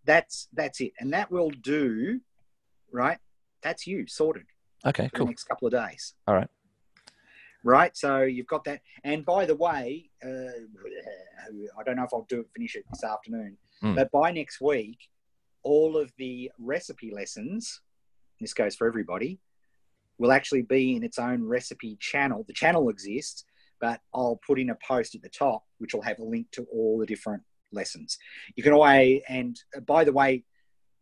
that's it. And that will do, right? That's you sorted. Okay, cool. The next couple of days. All right. Right, so you've got that. And by the way, I don't know if I'll finish it this afternoon, but by next week, all of the recipe lessons, this goes for everybody, will actually be in its own recipe channel. The channel exists, but I'll put in a post at the top, which will have a link to all the different lessons. You can always, and by the way,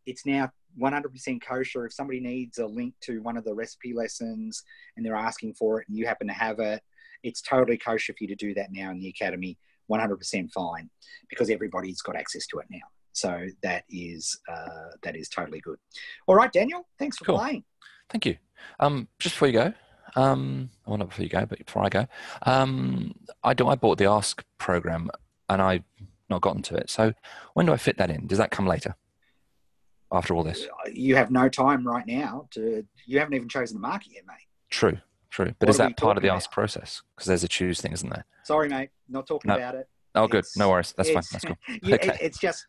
it's now 100% kosher. If somebody needs a link to one of the recipe lessons and they're asking for it and you happen to have it, it's totally kosher for you to do that now in the Academy. 100% fine, because everybody's got access to it now. So that is totally good. All right, Daniel, thanks for playing. Thank you. Just before you go, well, not before you go, but before I go, I bought the Ask program and I've not gotten to it. So when do I fit that in? Does that come later? After all this, you have no time right now you haven't even chosen the market yet, mate. True. But is that part of the Ask process? Because there's a choose thing, isn't there? Sorry, mate, not talking about it. Oh, good. No worries. That's fine. That's cool. Okay. It's just,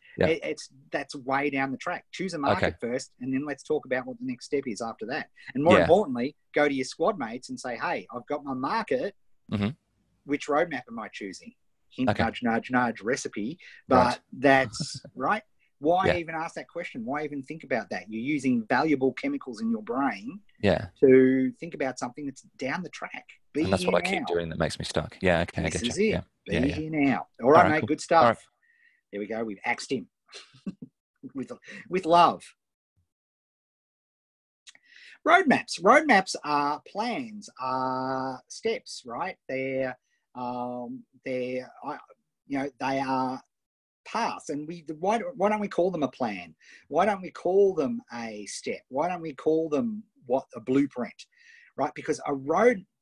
that's way down the track. Choose a market first, and then let's talk about what the next step is after that. And more importantly, go to your squad mates and say, hey, I've got my market. Mm-hmm. Which roadmap am I choosing? Hint, nudge, nudge, nudge, recipe. But that's right. Why even ask that question? Why even think about that? You're using valuable chemicals in your brain to think about something that's down the track. And that's what I keep doing that makes me stuck. Yeah, okay, I get you. This is it. Be here now. All right, mate, cool. Good stuff. Right. There we go. We've axed him with love. Roadmaps. Roadmaps are plans, are steps, right? They are paths, and why don't we call them a plan? Why don't we call them a step? Why don't we call them a blueprint, right? Because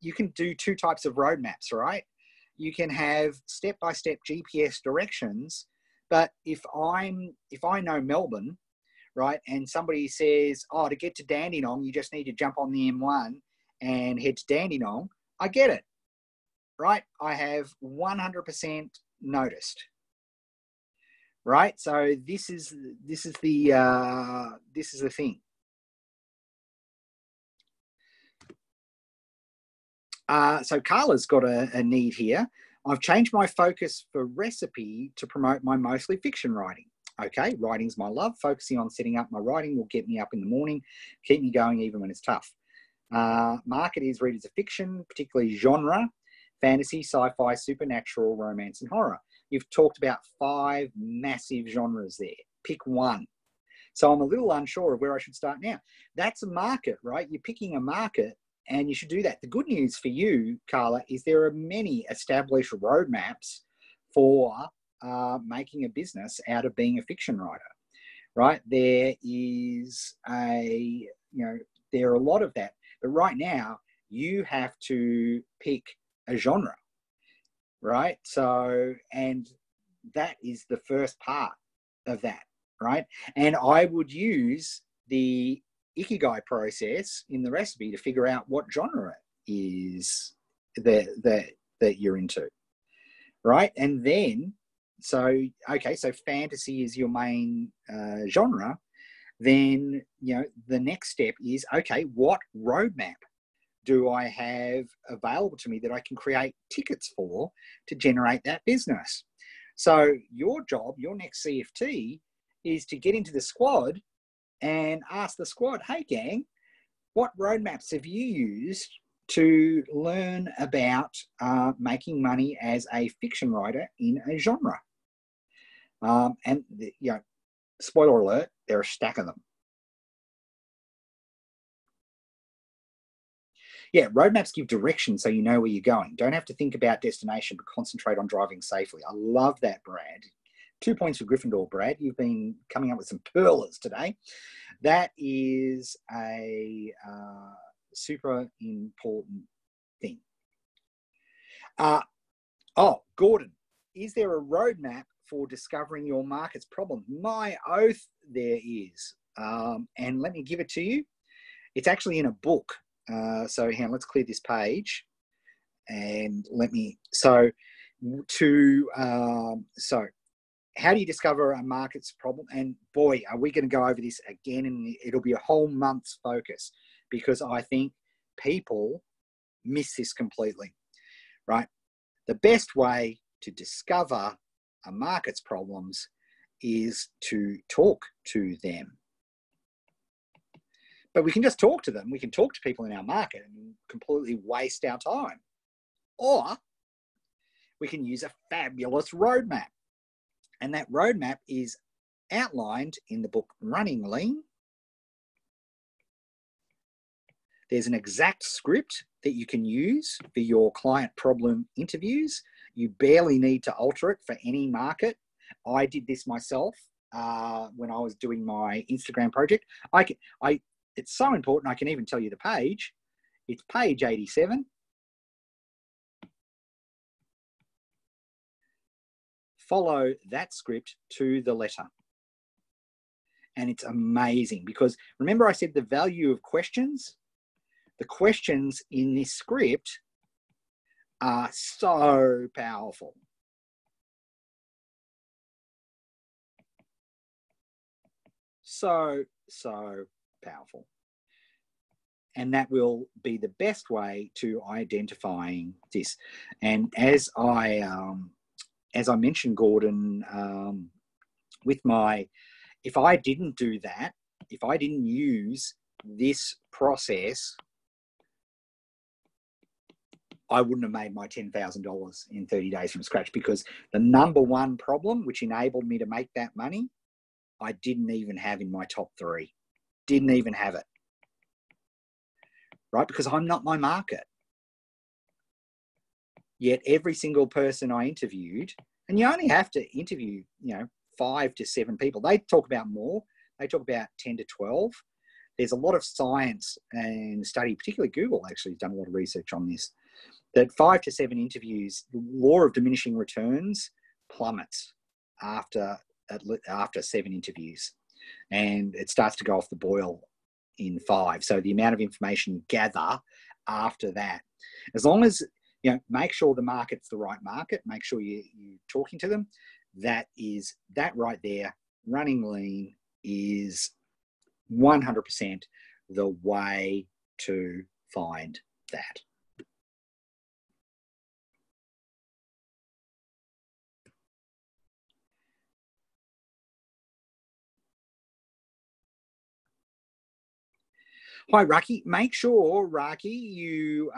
you can do two types of roadmaps, right? You can have step-by-step GPS directions, but if I know Melbourne, right, and somebody says, oh, to get to Dandenong, you just need to jump on the M1 and head to Dandenong, I get it, right? I have 100% noticed, right? So this is the thing. So Carla's got a need here. I've changed my focus for recipe to promote my mostly fiction writing. Okay, writing's my love. Focusing on setting up my writing will get me up in the morning, keep me going even when it's tough. Market is readers of fiction, particularly genre, fantasy, sci-fi, supernatural, romance, and horror. You've talked about 5 massive genres there. Pick one. So I'm a little unsure of where I should start now. That's a market, right? You're picking a market, and you should do that. The good news for you, Carla, is there are many established roadmaps for making a business out of being a fiction writer, right? There are a lot of that. But right now, you have to pick a genre, right? So, and that is the first part of that, right? And I would use the Ikigai process in the recipe to figure out what genre is that you're into, right? And then, so fantasy is your main genre. Then, the next step is, okay, what roadmap do I have available to me that I can create tickets for to generate that business? So your job, your next CFT, is to get into the squad and ask the squad, hey gang, what roadmaps have you used to learn about making money as a fiction writer in a genre? And spoiler alert, there are a stack of them. Yeah, roadmaps give direction so you know where you're going. Don't have to think about destination, but concentrate on driving safely. I love that, Brad. 2 points for Gryffindor, Brad. You've been coming up with some pearlers today. That is a super important thing. Gordon, is there a roadmap for discovering your market's problem? My oath, there is. And let me give it to you. It's actually in a book. So hang on, let's clear this page. And how do you discover a market's problem? And boy, are we going to go over this again, and it'll be a whole month's focus, because I think people miss this completely, right? The best way to discover a market's problems is to talk to them. But we can just talk to them. We can talk to people in our market and completely waste our time. Or we can use a fabulous roadmap. And that roadmap is outlined in the book Running Lean. There's an exact script that you can use for your client problem interviews. You barely need to alter it for any market. I did this myself when I was doing my Instagram project. It's so important, I can even tell you the page. It's page 87. Follow that script to the letter. And it's amazing, because remember I said the value of questions? The questions in this script are so powerful. So powerful. And that will be the best way to identifying this. And as I mentioned, Gordon, if I didn't do that, if I didn't use this process, I wouldn't have made my $10,000 in 30 days from scratch, because the number one problem which enabled me to make that money, I didn't even have in my top 3. Didn't even have it. Right? Because I'm not my market. Yet every single person I interviewed, and you only have to interview, 5 to 7 people. They talk about more. They talk about 10 to 12. There's a lot of science and study, particularly Google actually has done a lot of research on this, that 5 to 7 interviews, the law of diminishing returns plummets after 7 interviews. And it starts to go off the boil in 5. So the amount of information you gather after that, as long as, make sure the market's the right market, make sure you're talking to them, that right there, running lean is 100% the way to find that. Hi, Raki. Make sure, Raki, you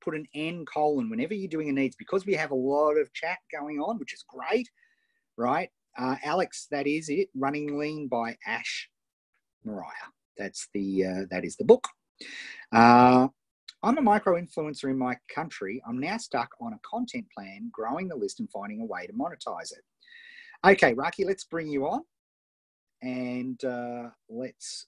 put an N colon whenever you're doing a needs, because we have a lot of chat going on, which is great, right? Alex, that is it. Running Lean by Ash Mariah. That is the book. I'm a micro influencer in my country. I'm now stuck on a content plan, growing the list and finding a way to monetize it. Okay, Raki, let's bring you on. And let's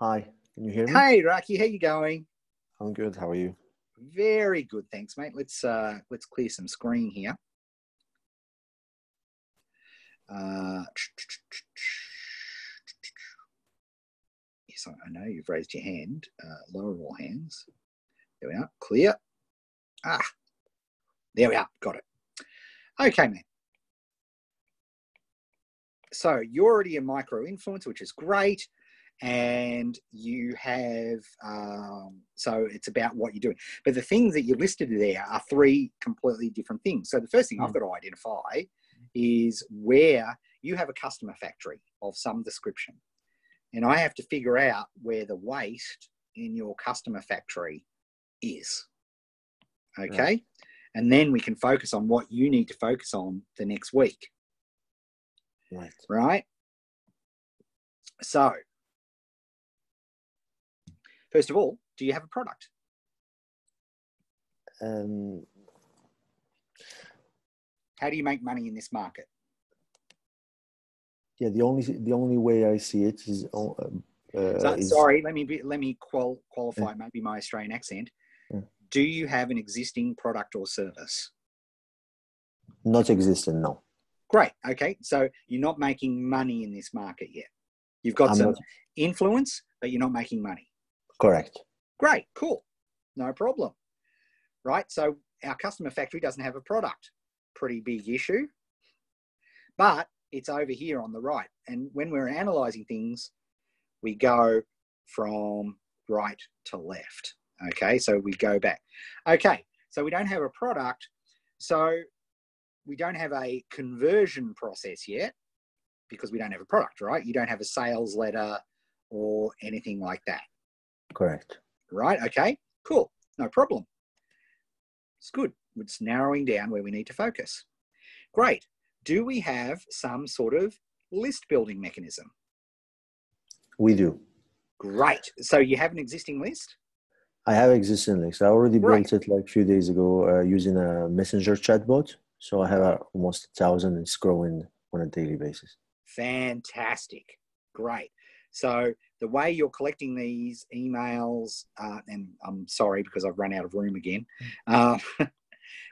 Hi, can you hear me? Hey, Raki, how you going? I'm good. How are you? Very good, thanks, mate. Let's clear some screen here. Yes, I know you've raised your hand. Lower all hands. There we are. Clear. There we are. Got it. Okay, man. So you're already a micro influencer, which is great. And you have, so it's about what you're doing. But the things that you listed there are 3 completely different things. So the first thing I've got to identify is where you have a customer factory of some description. And I have to figure out where the waste in your customer factory is. Okay? Right. And then we can focus on what you need to focus on the next week. Right. Right? So, first of all, do you have a product? How do you make money in this market? Yeah, the only way I see it is. Sorry, let me qualify maybe my Australian accent. Yeah. Do you have an existing product or service? Not existing, no. Great. Okay, so you're not making money in this market yet. You've got some influence, but you're not making money. Correct. Great. Cool. No problem. Right. So our customer factory doesn't have a product. Pretty big issue. But it's over here on the right. And when we're analyzing things, we go from right to left. Okay. So we go back. Okay. So we don't have a product. So we don't have a conversion process yet because we don't have a product, right? You don't have a sales letter or anything like that. Correct. Right. Okay. Cool. No problem. It's good. It's narrowing down where we need to focus. Great. Do we have some sort of list building mechanism? We do. Great. So you have an existing list? I have existing list. I already built it like a few days ago using a messenger chatbot. So I have almost 1,000 and it's growing on a daily basis. Fantastic. Great. So the way you're collecting these emails, and I'm sorry because I've run out of room again.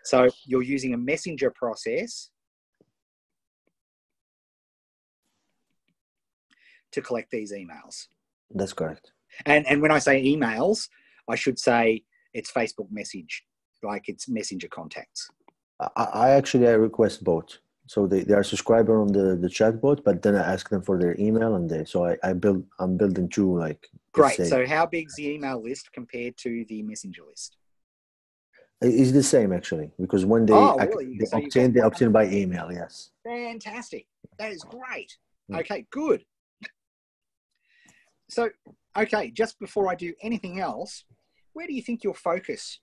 So you're using a messenger process to collect these emails. That's correct. And when I say emails, I should say it's Facebook message, like it's messenger contacts. I request both. So they are subscriber on the chatbot, but then I ask them for their email I'm building 2 like. Great. So how big's the email list compared to the messenger list? It's the same actually, because when they obtain by email. Yes. Fantastic. That is great. Okay, good. So, okay, just before I do anything else, where do you think your focus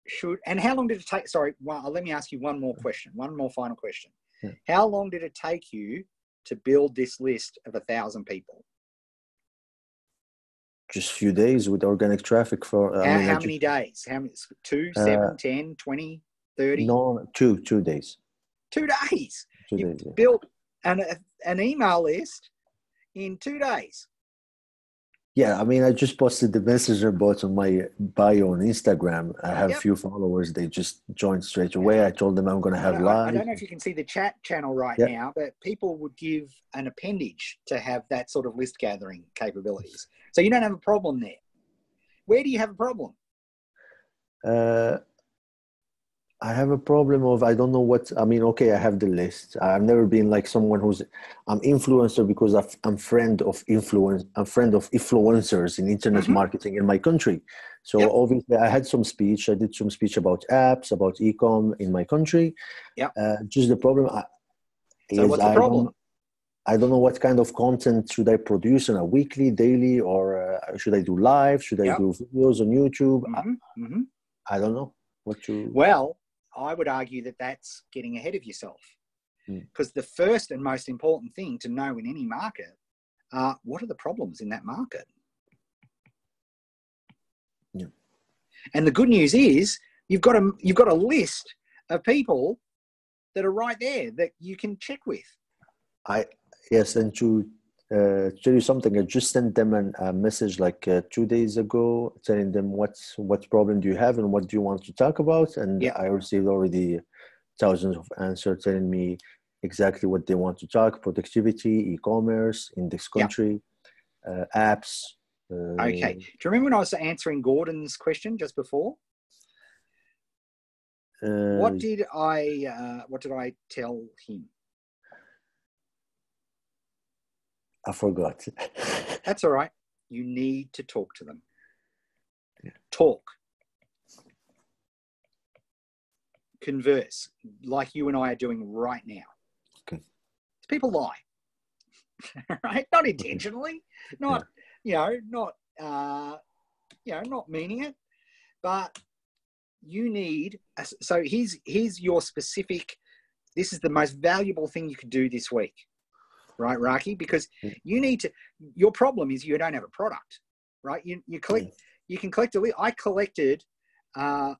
should, and how long did it take? Sorry, let me ask you one more final question. Yeah. How long did it take you to build this list of 1,000 people? Just few days with organic traffic for. How many days? How many? 2, 7, 10, 20, 30? No, 2 days. 2 days. 2 You days. Yeah. built an email list in 2 days. Yeah, I mean, I just posted the messenger bot on my bio on Instagram. I have few followers. They just joined straight away. I told them I'm going to have live. I don't know if you can see the chat channel right now, but people would give an appendage to have that sort of list gathering capabilities. So you don't have a problem there. Where do you have a problem? I have a problem of, I don't know what, I mean, okay, I have the list. I've never been like someone I'm influencer because I'm friend of influencers in internet marketing in my country. So obviously I had some speech. I did some speech about apps, about e-com in my country. Just the problem what's the problem? I don't know what kind of content should I produce on a weekly, daily, or should I do live? Should I do videos on YouTube? I don't know what to. Well, I would argue that that's getting ahead of yourself, because the first and most important thing to know in any market are what are the problems in that market. Yeah. And the good news is you've got a list of people that are right there that you can check with. Yes, and to tell you something, I just sent them a message like 2 days ago, telling them what problem do you have and what do you want to talk about, and I received already thousands of answers telling me exactly what they want to talk: productivity, e-commerce in this country, apps. Okay. Do you remember when I was answering Gordon's question just before? What did I tell him? I forgot. That's all right. You need to talk to them. Talk. Converse, like you and I are doing right now. Okay. People lie, right? Not intentionally, not meaning it, but you need. So here's your specific. This is the most valuable thing you could do this week. Right, Raki, because you need to. Your problem is you don't have a product, right? You collect. You can collect a list. I collected off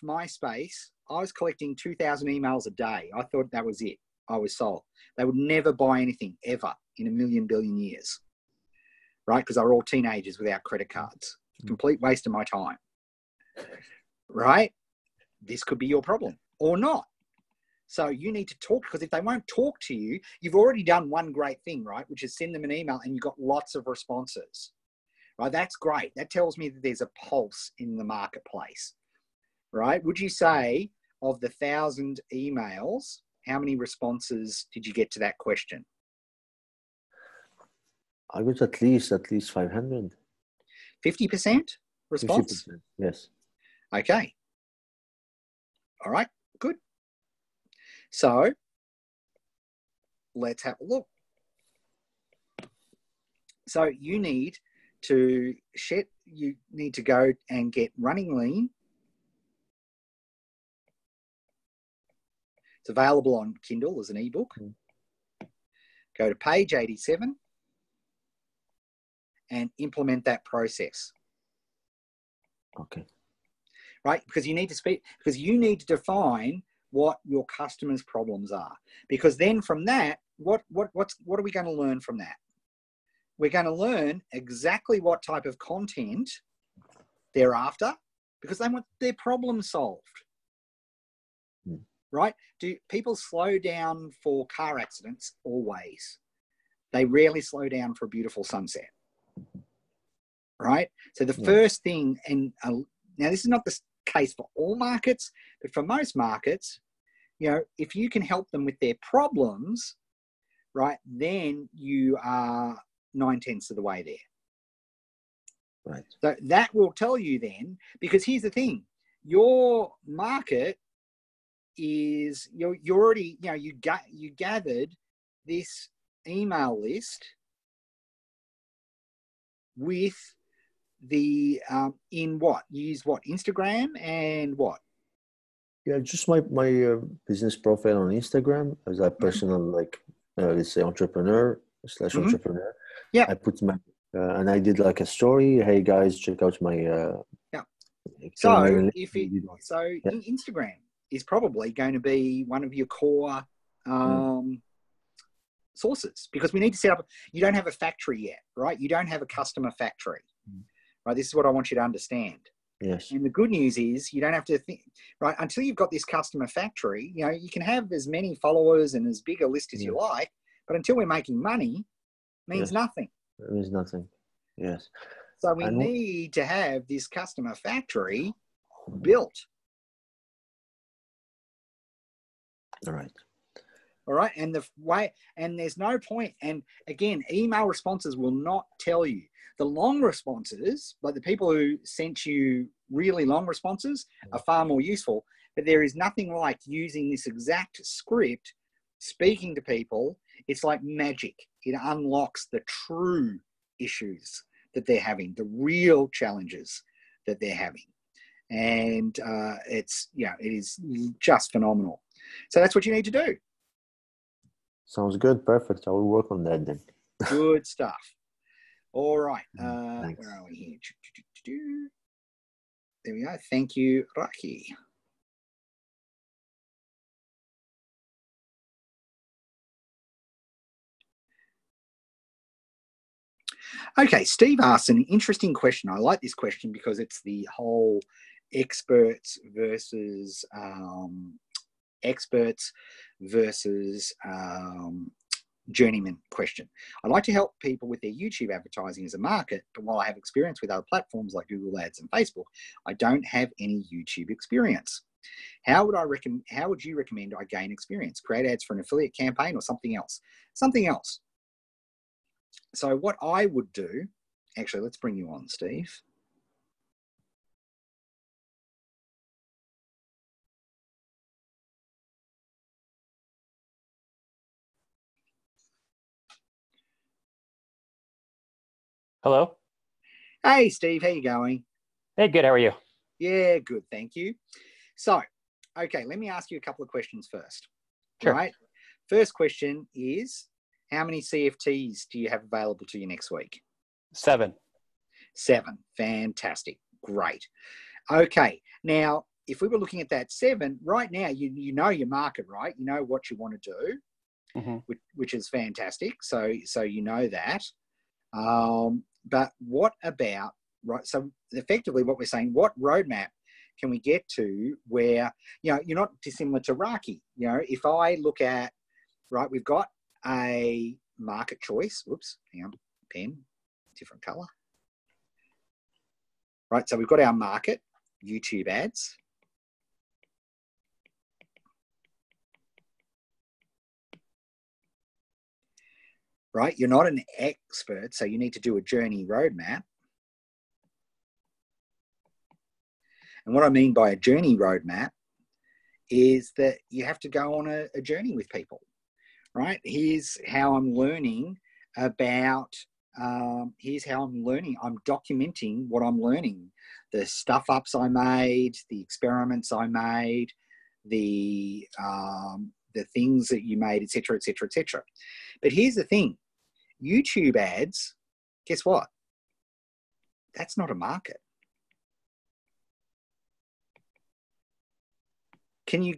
MySpace. I was collecting 2,000 emails a day. I thought that was it. I was sold. They would never buy anything ever in a million billion years, right? Because they were all teenagers without credit cards. Complete waste of my time, right? This could be your problem or not. So you need to talk, because if they won't talk to you, you've already done one great thing, right? Which is send them an email and you've got lots of responses, right? That's great. That tells me that there's a pulse in the marketplace, right? Would you say of the 1,000 emails, how many responses did you get to that question? I got at least 500. 50% response? 50%, yes. Okay. All right, good. So let's have a look. So you need to go and get Running Lean. It's available on Kindle as an ebook. Go to page 87 and implement that process. Okay. Right? Because you need to define what your customers' problems are. Because then from that, what are we going to learn from that? We're going to learn exactly what type of content they're after, because they want their problem solved. Right? Do people slow down for car accidents? Always. They rarely slow down for a beautiful sunset. Right? So the first thing, and now this is not the case for all markets, but for most markets, if you can help them with their problems, right, then you are 9/10 of the way there. Right. So that will tell you then, because here's the thing, your market is you're already, you gathered this email list with the in what? You use what? Instagram and what? Yeah, just my business profile on Instagram as a personal, let's say entrepreneur/entrepreneur. Yeah. I put And I did like a story. Hey guys, check out my. Yeah. External Instagram is probably going to be one of your core sources, because we need to set up. You don't have a factory yet, right? You don't have a customer factory, right? This is what I want you to understand. Yes. And the good news is you don't have to think, right? Until you've got this customer factory, you know, you can have as many followers and as big a list as you like, but until we're making money, means nothing. It means nothing. Yes. So we need to have this customer factory built. All right. All right. And there's no point. And again, email responses will not tell you. The long responses, like the people who sent you really long responses, are far more useful. But there is nothing like using this exact script, speaking to people. It's like magic. It unlocks the true issues that they're having, the real challenges that they're having. And it is just phenomenal. So that's what you need to do. Sounds good. Perfect. I will work on that then. Good stuff. All right. Thanks. Where are we here? There we go. Thank you, Raki. Okay, Steve asks an interesting question. I like this question because it's the whole experts versus journeyman question. I like to help people with their YouTube advertising as a market, but while I have experience with other platforms like Google Ads and Facebook, I don't have any YouTube experience. How would you recommend I gain experience? Create ads for an affiliate campaign or something else? Something else. So what I would do, actually, let's bring you on, Steve. Hello. Hey, Steve, how you going? Hey, good. How are you? Yeah, good. Thank you. So, okay, let me ask you a couple of questions first. Sure. Right. First question is, how many CFTs do you have available to you next week? 7. 7. Fantastic. Great. Okay. Now, if we were looking at that 7, right now, you know your market, right? You know what you want to do, which is fantastic. So you know that. But what about, right? So effectively what we're saying, what roadmap can we get to where, you know, you're not dissimilar to Raki? You know, if I look at, right, we've got a market choice. Whoops, hang on, pen, different color. Right, so we've got our market, YouTube ads. Right, you're not an expert, so you need to do a journey roadmap. And what I mean by a journey roadmap is that you have to go on a journey with people, right? Here's how I'm learning about, I'm documenting what I'm learning, the stuff ups I made, the experiments I made, the things that you made, etc., etc., etc. But here's the thing, YouTube ads, guess what? That's not a market. Can you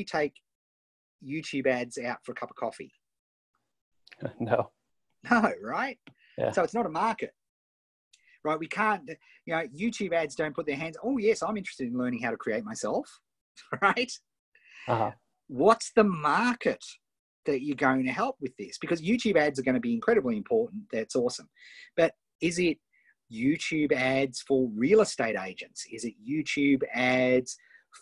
take YouTube ads out for a cup of coffee? No. No, right? Yeah. So it's not a market, right? We can't, you know, YouTube ads don't put their hands, oh yes, I'm interested in learning how to create myself, right? What's the market that you're going to help with this? Because YouTube ads are going to be incredibly important. That's awesome. But is it YouTube ads for real estate agents? Is it YouTube ads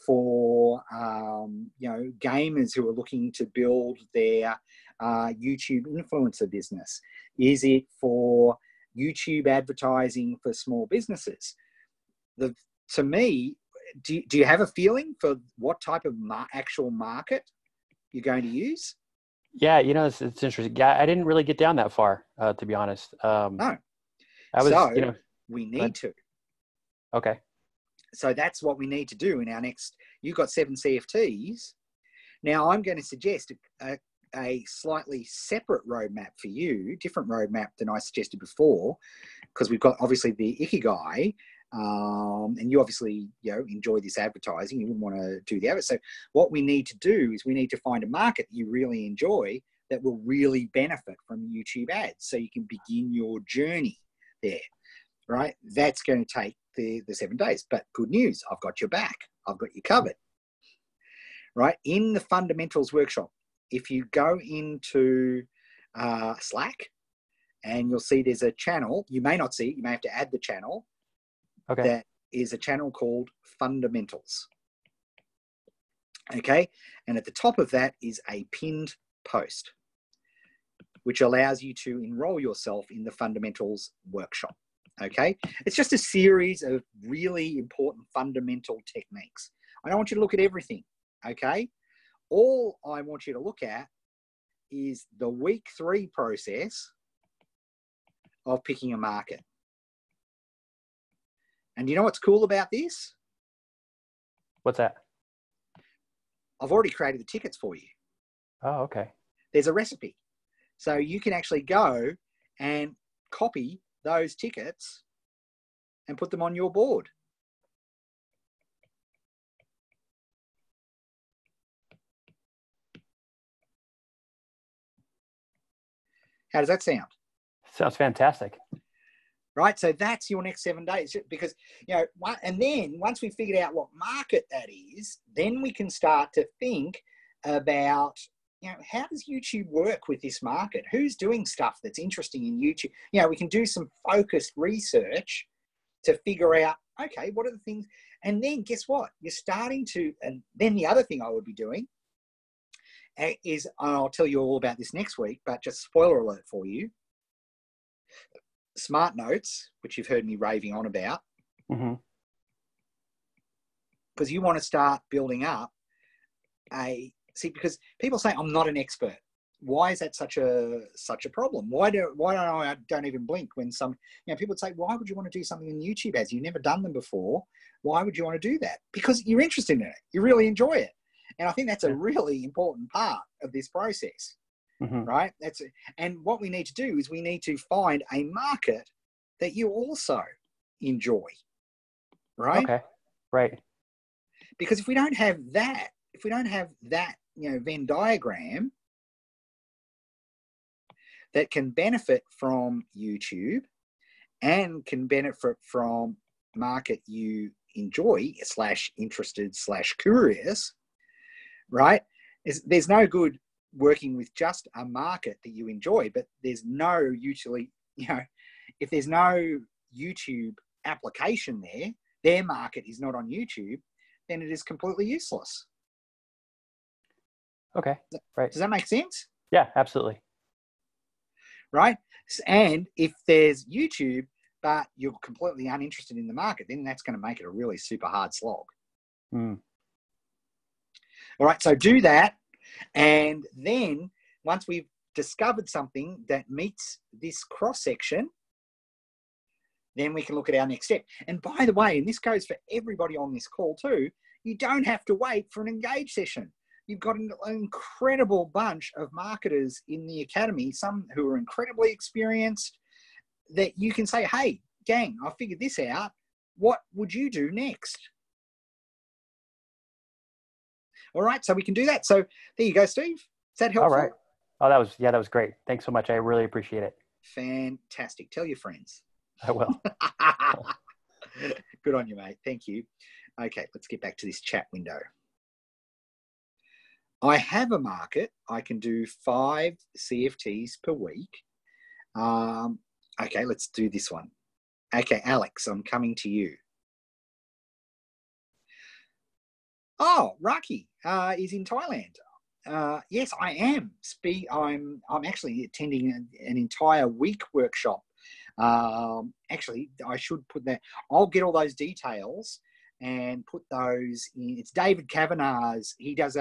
for gamers who are looking to build their YouTube influencer business? Is it for YouTube advertising for small businesses? To me, do you have a feeling for what type of actual market you're going to use? Yeah, you know, it's interesting. Yeah, I didn't really get down that far, to be honest. No. We need to. Okay. So that's what we need to do in our next. You've got 7 CFTs. Now I'm going to suggest a slightly separate roadmap for you, different roadmap than I suggested before, because we've got obviously the Ikigai, and you obviously enjoy this advertising. You wouldn't want to do the other. So what we need to do is we need to find a market that you really enjoy that will really benefit from YouTube ads, so you can begin your journey there, right? That's going to take the 7 days, but good news, I've got your back. I've got you covered, right? In the fundamentals workshop, if you go into Slack, and you'll see there's a channel, you may not see it, you may have to add the channel. Okay. That is a channel called Fundamentals. Okay. And at the top of that is a pinned post, which allows you to enroll yourself in the Fundamentals workshop. Okay. It's just a series of really important fundamental techniques. I don't want you to look at everything. Okay. All I want you to look at is the week 3 process of picking a market. And you know what's cool about this? What's that? I've already created the tickets for you. Oh, okay. There's a recipe. So you can actually go and copy those tickets and put them on your board. How does that sound? Sounds fantastic. Right, so that's your next 7 days, because and then once we figured out what market that is, then we can start to think about how does YouTube work with this market? Who's doing stuff that's interesting in YouTube? We can do some focused research to figure out, okay, what are the things? And then guess what? You're starting to, and then the other thing I would be doing is, I'll tell you all about this next week, but just spoiler alert for you, Smart Notes, which you've heard me raving on about, because you want to start building up because people say I'm not an expert. Why is that such a problem? Why don't I don't even blink when some people say, why would you want to do something in YouTube ads? You've never done them before. Why would you want to do that? Because you're interested in it. You really enjoy it. And I think that's a really important part of this process. Right? And what we need to do is we need to find a market that you also enjoy. Right? Okay. Right. Because if we don't have that Venn diagram that can benefit from YouTube and can benefit from market you enjoy / interested / curious, right? There's no good working with just a market that you enjoy, but there's no usually, if there's no YouTube application there, their market is not on YouTube, then it is completely useless. Okay. Right. Does that make sense? Yeah, absolutely. Right. And if there's YouTube, but you're completely uninterested in the market, then that's going to make it a really super hard slog. All right. So do that. And then once we've discovered something that meets this cross section, then we can look at our next step. And by the way, and this goes for everybody on this call too, you don't have to wait for an engage session. You've got an incredible bunch of marketers in the academy, some who are incredibly experienced, that you can say, hey, gang, I figured this out. What would you do next? All right, so we can do that. So there you go, Steve. Is that helpful? All right. Oh, that was great. Thanks so much. I really appreciate it. Fantastic. Tell your friends. I will. Good on you, mate. Thank you. Okay, let's get back to this chat window. I have a market. I can do 5 CFTs per week. Okay, let's do this one. Okay, Alex, I'm coming to you. Oh, Raki is in Thailand. Yes, I am. I'm actually attending an entire week workshop. Actually, I should put that. I'll get all those details and put those in. It's David Kavanagh's. He does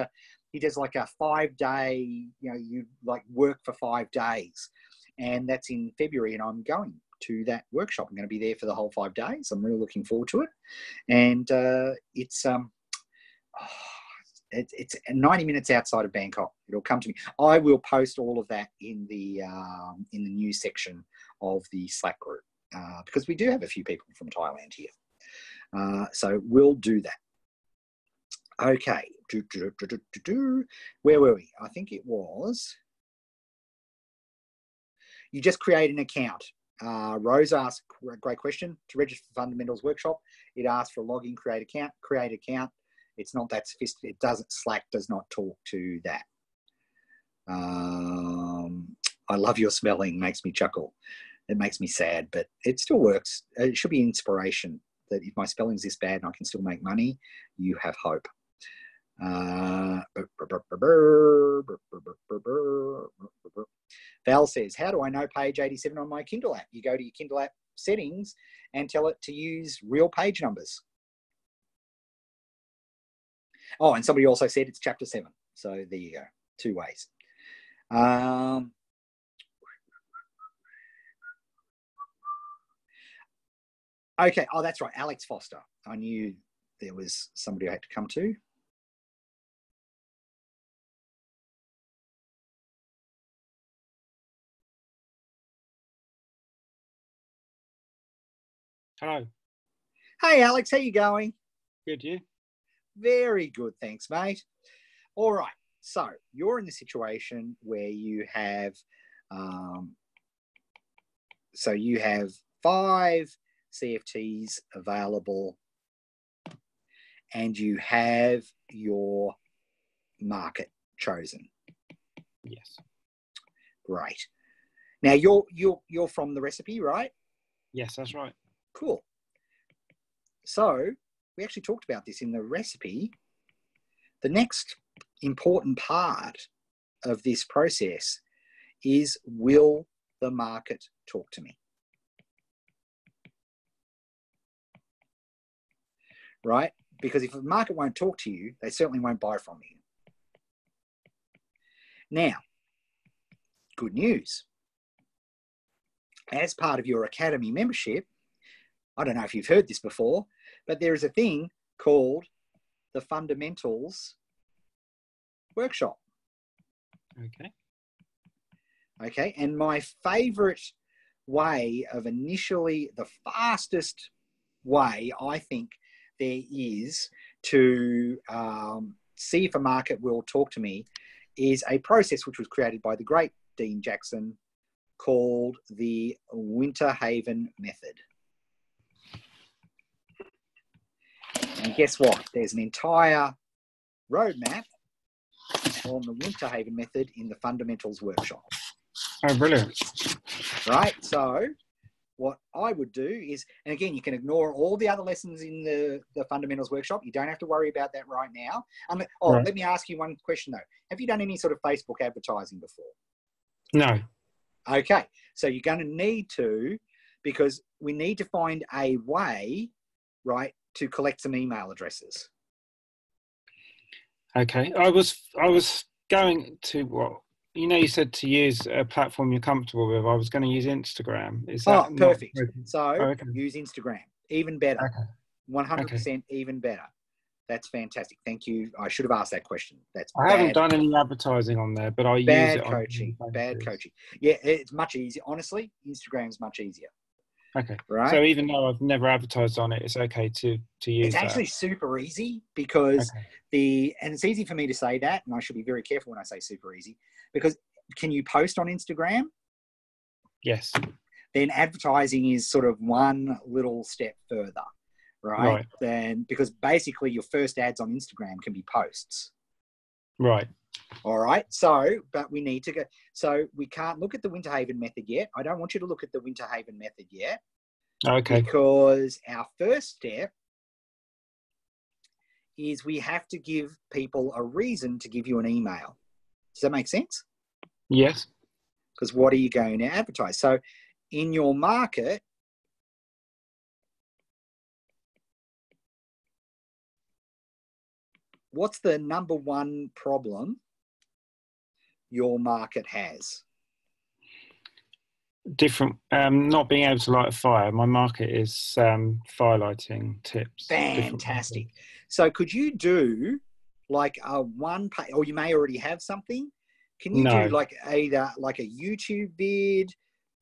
like a 5-day. You like work for 5 days, and that's in February. And I'm going to that workshop. I'm going to be there for the whole 5 days. I'm really looking forward to it, and it's It's 90 minutes outside of Bangkok. It'll come to me. I will post all of that in the news section of the Slack group because we do have a few people from Thailand here. So we'll do that. Okay. Where were we? I think it was. You just create an account. Rose asked a great question. To register for Fundamentals Workshop, it asks for a login, create account. It's not that sophisticated. Slack does not talk to that. I love your spelling. Makes me chuckle. It makes me sad, but it still works. It should be inspiration that if my spelling's this bad and I can still make money, you have hope. Val says, how do I know page 87 on my Kindle app? You go to your Kindle app settings and tell it to use real page numbers. Oh, and somebody also said it's chapter 7. So there you go. 2 ways. Okay. Oh, that's right. Alex Foster. I knew there was somebody I had to come to. Hello. Hey, Alex. How you going? Good, you? Very good. Thanks, mate. All right. So you're in the situation where you have, you have 5 CFTs available and you have your market chosen. Yes. Great. Now you're from the recipe, right? Yes, that's right. Cool. So we actually talked about this in the recipe. The next important part of this process is, will the market talk to me? Right? Because if the market won't talk to you, they certainly won't buy from you. Now, good news. As part of your Academy membership, I don't know if you've heard this before, but there is a thing called the Fundamentals Workshop. Okay. Okay, and my favorite way of initially, the fastest way I think there is to see if a market will talk to me is a process which was created by the great Dean Jackson called the Winter Haven Method. And guess what? There's an entire roadmap on the Winter Haven Method in the Fundamentals Workshop. Oh, brilliant. Right? So what I would do is, and again, you can ignore all the other lessons in the Fundamentals Workshop. You don't have to worry about that right now. Right. Let me ask you one question though. Have you done any sort of Facebook advertising before? No. Okay. So you're going to need to, because we need to find a way, right, to collect some email addresses. Okay. I was going to, well, you said to use a platform you're comfortable with. I was going to use Instagram. Is that perfect. So okay. Use Instagram. Even better. Okay. 100% even better. That's fantastic. Thank you. I should have asked that question. I haven't done any advertising on there, but I use it. Bad coaching. Yeah, it's much easier. Honestly, Instagram's much easier. Okay. Right. So even though I've never advertised on it, it's okay to use It's actually super easy because and it's easy for me to say that, and I should be very careful when I say super easy, because can you post on Instagram? Yes. Then advertising is sort of one little step further, right? Then, because basically your first ads on Instagram can be posts. Right. All right. So, but we need to go. So we can't look at the Winter Haven method yet. I don't want you to look at the Winter Haven method yet. Okay. Because our first step is we have to give people a reason to give you an email. Does that make sense? Yes. Because what are you going to advertise? So in your market, what's the number one problem your market has? Different, not being able to light a fire. My market is fire lighting tips. Fantastic. So could you do like a one page, or you may already have something. Can you do like either like a YouTube vid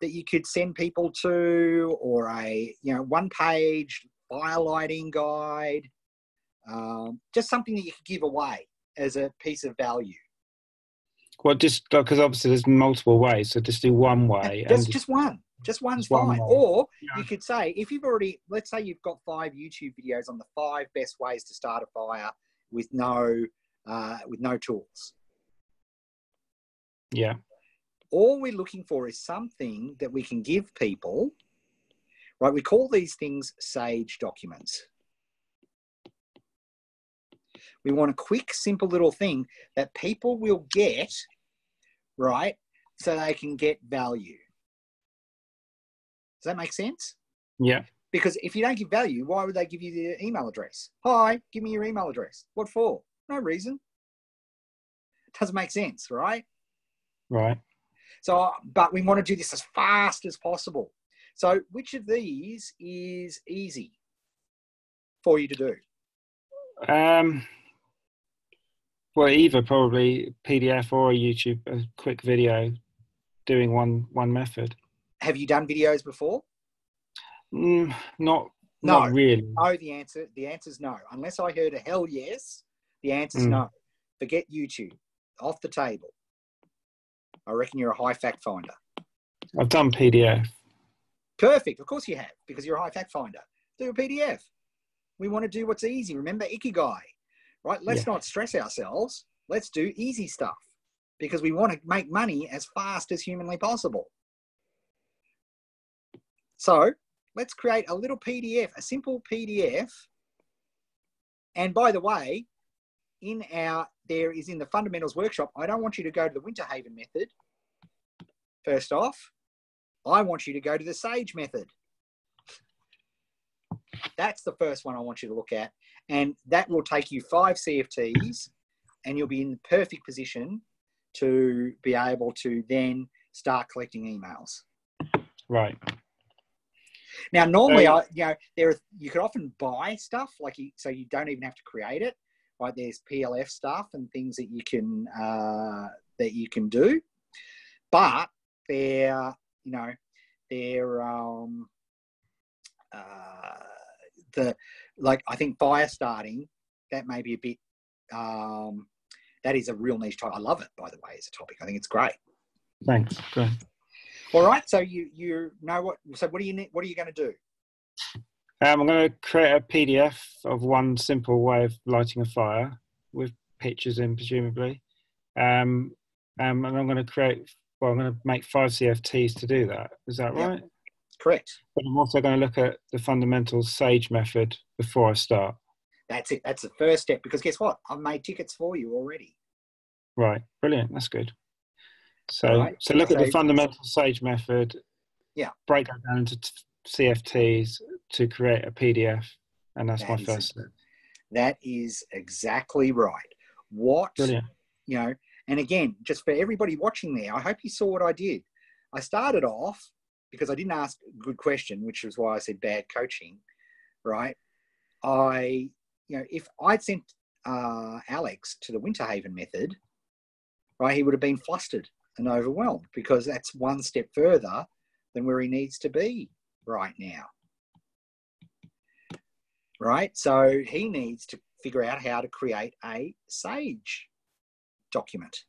that you could send people to, or a, you know, one page firelighting guide, just something that you could give away as a piece of value? Well, just because obviously there's multiple ways, so just do one way. Just one. Just one's fine. Or you could say, if you've already, let's say you've got 5 YouTube videos on the 5 best ways to start a fire with no tools. Yeah. All we're looking for is something that we can give people, right? We call these things sage documents. We want a quick, simple little thing that people will get, right? So they can get value. Does that make sense? Yeah. Because if you don't give value, why would they give you their email address? Hi, give me your email address. What for? No reason. Doesn't make sense, right? Right. So, but we want to do this as fast as possible. So which of these is easy for you to do? Well, either probably PDF or a YouTube, a quick video doing one method. Have you done videos before? Not really. No, the answer is no. Unless I heard a hell yes, the answer's no. Forget YouTube. Off the table. I reckon you're a high fact finder. I've done PDF. Perfect. Of course you have, because you're a high fact finder. Do a PDF. We want to do what's easy. Remember Ikigai, right? Let's not stress ourselves. Let's do easy stuff, because we want to make money as fast as humanly possible. So let's create a little PDF, a simple PDF. And by the way, in the fundamentals workshop, I don't want you to go to the Winter Haven method. First off, I want you to go to the Sage method. That's the first one I want you to look at. And that will take you 5 CFTs, and you'll be in the perfect position to be able to then start collecting emails. Right. Now, normally, you could often buy stuff, so you don't even have to create it. Right? There's PLF stuff and things that you can do, but I think fire starting, that may be a bit. That is a real niche topic. I love it, by the way, as a topic. I think it's great. Thanks. Great. All right. So you know what? So what do you need? What are you going to do? I'm going to create a PDF of one simple way of lighting a fire with pictures in, presumably. And I'm going to make 5 CFTs to do that. Is that right? Correct. But I'm also going to look at the fundamental Sage method before I start. That's it. That's the first step, because guess what? I've made tickets for you already. Right. Brilliant. That's good. So look at the fundamental Sage method. Yeah. Break that down into CFTs to create a PDF, and that's my first step. That is exactly right. Brilliant. And again, just for everybody watching there, I hope you saw what I did. I started off, because I didn't ask a good question, which is why I said bad coaching, right? If I'd sent Alex to the Winter Haven method, right, he would have been flustered and overwhelmed, because that's one step further than where he needs to be right now. Right? So he needs to figure out how to create a Sage document.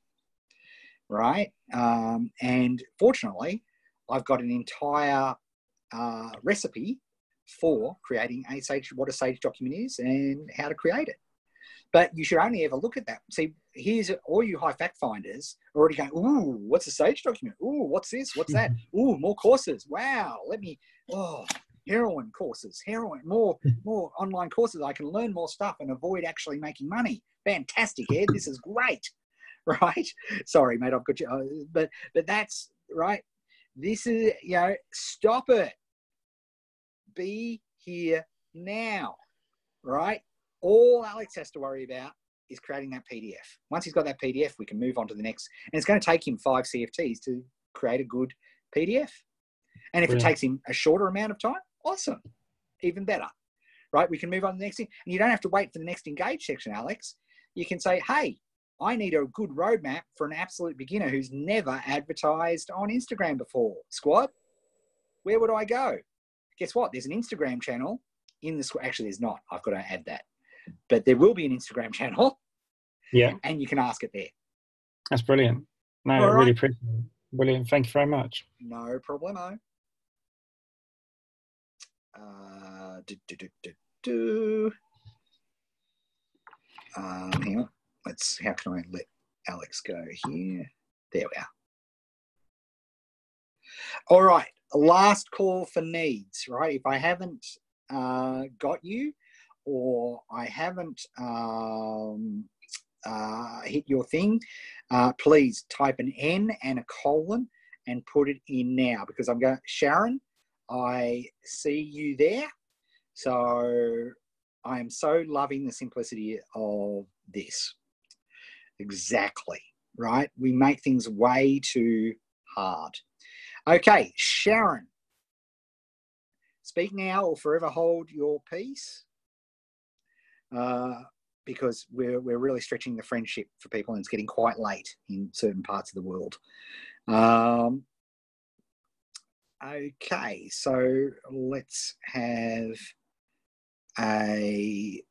Right? And fortunately, I've got an entire recipe for creating what a Sage document is and how to create it. But you should only ever look at that. See, here's all you high fact finders are already going, ooh, what's a Sage document? Ooh, what's this? What's that? Ooh, more courses. Wow, heroin courses, more online courses. I can learn more stuff and avoid actually making money. Fantastic, Ed. This is great. Right? Sorry, mate, I've got you. But that's right. This is, stop it. Be here now. Right? All Alex has to worry about is creating that PDF. Once he's got that PDF, we can move on to the next. And it's going to take him 5 CFTs to create a good PDF. And if it takes him a shorter amount of time, awesome. Even better. Right? We can move on to the next thing. And you don't have to wait for the next engage section, Alex. You can say, hey, I need a good roadmap for an absolute beginner who's never advertised on Instagram before. Squad, where would I go? Guess what? There's an Instagram channel in the squad. Actually, there's not. I've got to add that. But there will be an Instagram channel. Yeah. And you can ask it there. That's brilliant. No, I really appreciate it. Brilliant. Thank you very much. No problemo. Hang on. How can I let Alex go here? There we are. All right. Last call for needs, right? If I haven't got you, or I haven't hit your thing, please type an N and a colon and put it in now, because I'm going, Sharon, I see you there. So I am so loving the simplicity of this. Exactly, right? We make things way too hard. Okay, Sharon, speak now or forever hold your peace, because we're really stretching the friendship for people, and it's getting quite late in certain parts of the world. Okay, so let's have a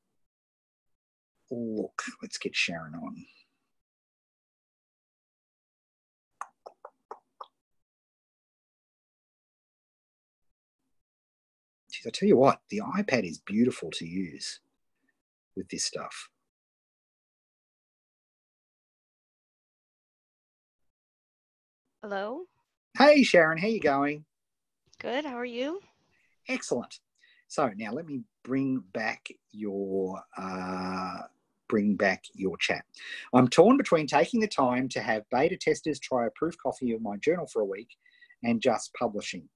look. Let's get Sharon on. Jeez, I tell you what, the iPad is beautiful to use with this stuff. Hello. Hey, Sharon, how you going? Good. How are you? Excellent. So now let me bring back your chat. I'm torn between taking the time to have beta testers try a proof copy of my journal for a week and just publishing.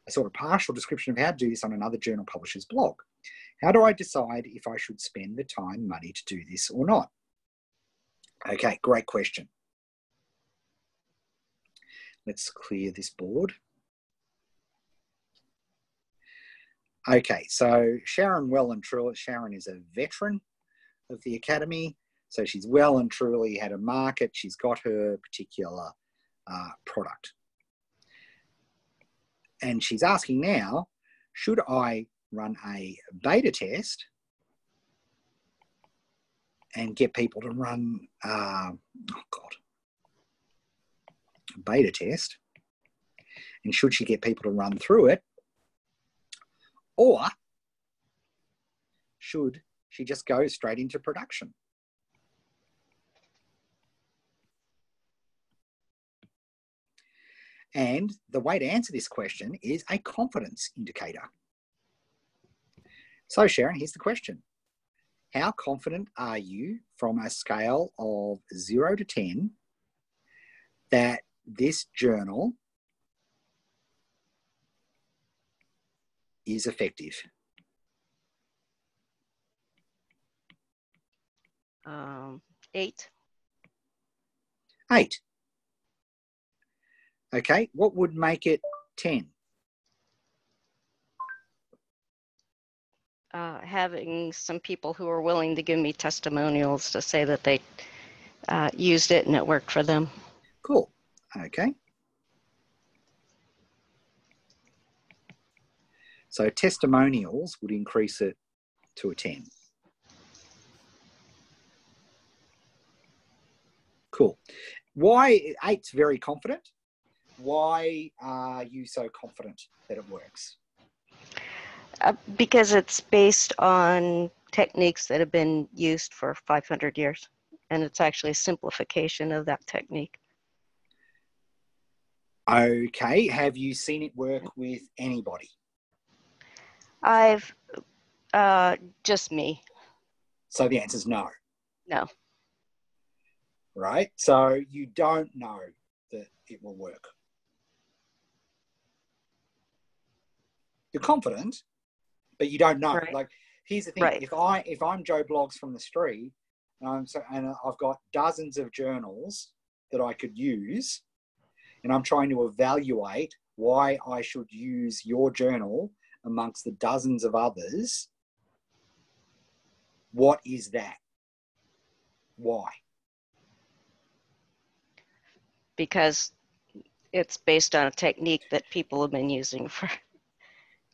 A sort of partial description of how to do this on another journal publisher's blog. How do I decide if I should spend the time, money to do this or not? Okay, great question. Let's clear this board. Okay, so Sharon Sharon is a veteran of the Academy. So she's well and truly had a market. She's got her particular product. And she's asking now, should I run a beta test and get people to run, a beta test? And should she get people to run through it? Or should she just go straight into production? And the way to answer this question is a confidence indicator. So Sharon, here's the question. How confident are you from a scale of 0 to 10 that this journal is effective? 8. 8. Okay, what would make it 10? Having some people who are willing to give me testimonials to say that they used it and it worked for them. Cool. Okay. So testimonials would increase it to a 10. Cool. Why 8's very confident? Why are you so confident that it works? Because it's based on techniques that have been used for 500 years. And it's actually a simplification of that technique. Okay. Have you seen it work with anybody? I've, just me. So the answer is no. No. Right? So you don't know that it will work. You're confident, but you don't know. Right. Like, here's the thing: right. if I'm Joe Blogs from the street, and I've got dozens of journals that I could use, and I'm trying to evaluate why I should use your journal amongst the dozens of others. What is that? Why? Because it's based on a technique that people have been using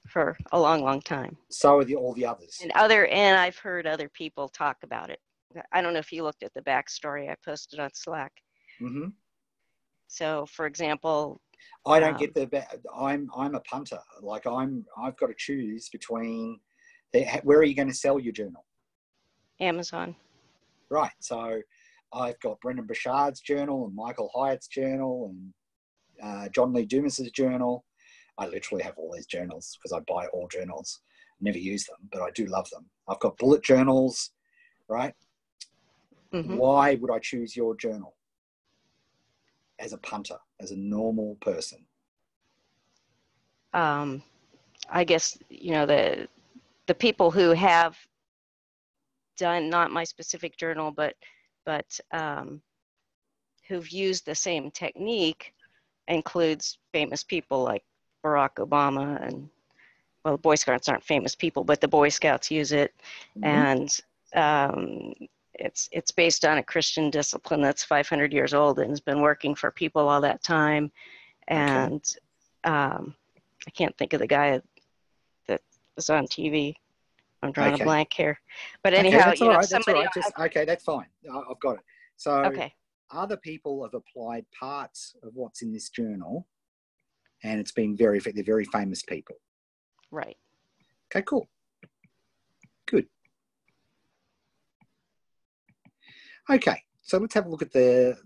for a long, long time. So are all the others. And I've heard other people talk about it. I don't know if you looked at the backstory I posted on Slack. Mm-hmm. So, for example, I don't get I'm a punter. Like I've got to choose between where are you going to sell your journal? Amazon. Right. So I've got Brendan Burchard's journal and Michael Hyatt's journal and John Lee Dumas's journal. I literally have all these journals because I buy all journals. Never use them, but I do love them. I've got bullet journals, right? Mm-hmm. Why would I choose your journal as a punter, as a normal person? I guess, the people who have done, not my specific journal, but who've used the same technique includes famous people like Barack Obama, and well, the Boy Scouts aren't famous people, but the Boy Scouts use it. Mm-hmm. And it's based on a Christian discipline that's 500 years old and has been working for people all that time. And I can't think of the guy that was on TV. I'm drawing a blank here. But anyhow, that's all right. That's all right. That's fine. I've got it. So other people have applied parts of what's in this journal, and it's been they're very famous people. Right. Okay, cool. Good. Okay, so let's have a look at the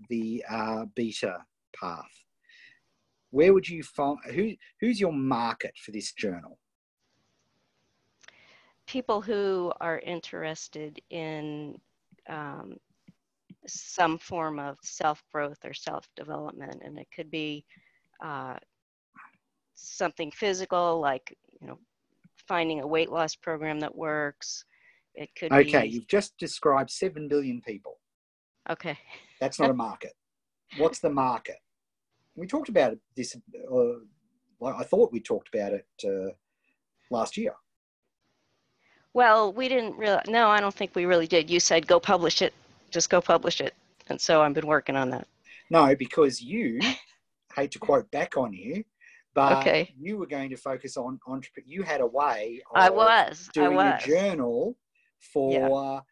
beta path. Where would you find, who's your market for this journal? People who are interested in some form of self-growth or self-development, and it could be something physical, like finding a weight loss program that works. It could be. Okay, you've just described 7 billion people. Okay. That's not a market. What's the market? We talked about this. I thought we talked about it last year. Well, we didn't really. No, I don't think we really did. You said go publish it. Just go publish it. And so I've been working on that. No, because you, hate to quote back on you, but you were going to focus on entrepreneur. You had a way of doing a journal for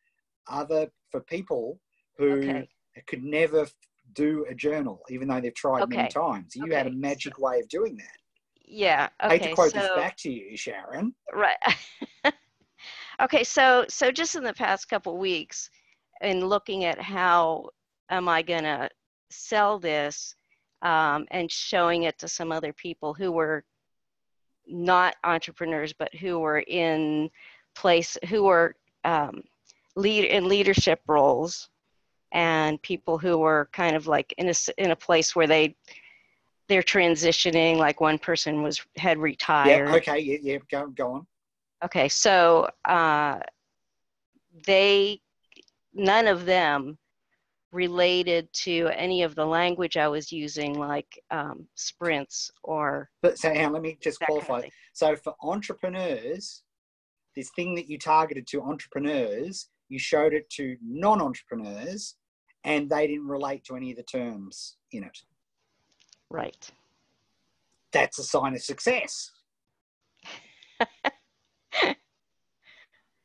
for people who could never do a journal, even though they've tried many times. You had a magic way of doing that. Yeah. Okay. I hate to quote this back to you, Sharon. Right. Okay. So just in the past couple of weeks, in looking at how am I going to sell this, and showing it to some other people who were not entrepreneurs, but who were in leadership roles, and people who were kind of like in a place where they're transitioning. Like one person had retired. Yeah. Okay. Yeah. Go on. Okay. So none of them related to any of the language I was using, like sprints or. But so, let me just qualify. Kind of so for entrepreneurs, this thing that you targeted to entrepreneurs, you showed it to non-entrepreneurs, and they didn't relate to any of the terms in it. Right. That's a sign of success.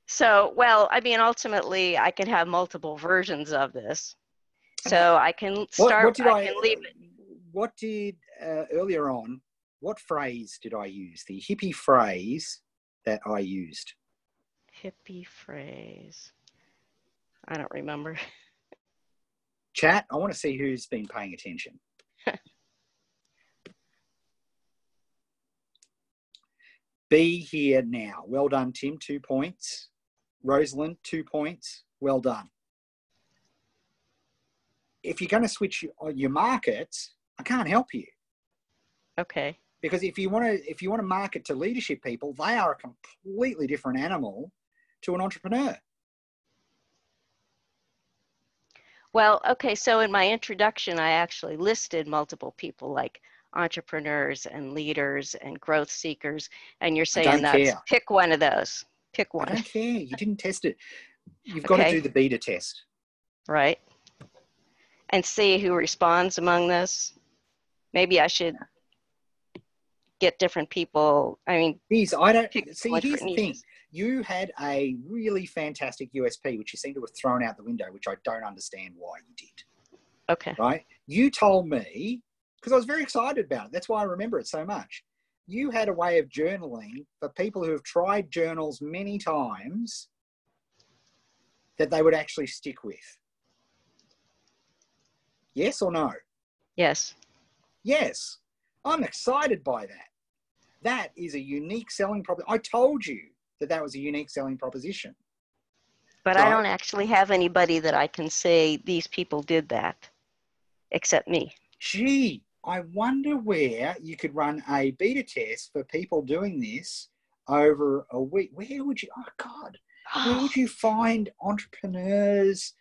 So, well, I mean, ultimately, I could have multiple versions of this. So I can start. What did earlier on? What phrase did I use? The hippie phrase that I used. Hippie phrase. I don't remember. Chat, I want to see who's been paying attention. Be here now. Well done, Tim. 2 points. Rosalind, 2 points. Well done. If you're going to switch your markets, I can't help you. Okay. Because if you want to market to leadership people, they are a completely different animal to an entrepreneur. Well, okay. So in my introduction, I actually listed multiple people like entrepreneurs and leaders and growth seekers, and you're saying pick one of those. Pick one. I don't care. You didn't test it. You've got to do the beta test. right? And see who responds among this. Maybe I should get different people. I mean, Here's the different thing. niches. You had a really fantastic USP, which you seem to have thrown out the window, which I don't understand why you did. Okay. Right? You told me, because I was very excited about it. That's why I remember it so much. You had a way of journaling for people who have tried journals many times that they would actually stick with. Yes or no? Yes. Yes. I'm excited by that. That is a unique selling proposition. I told you that was a unique selling proposition. But Right? I don't actually have anybody that I can say these people did that except me. Gee, I wonder where you could run a beta test for people doing this over a week. Where would you, oh God, where would you find entrepreneurs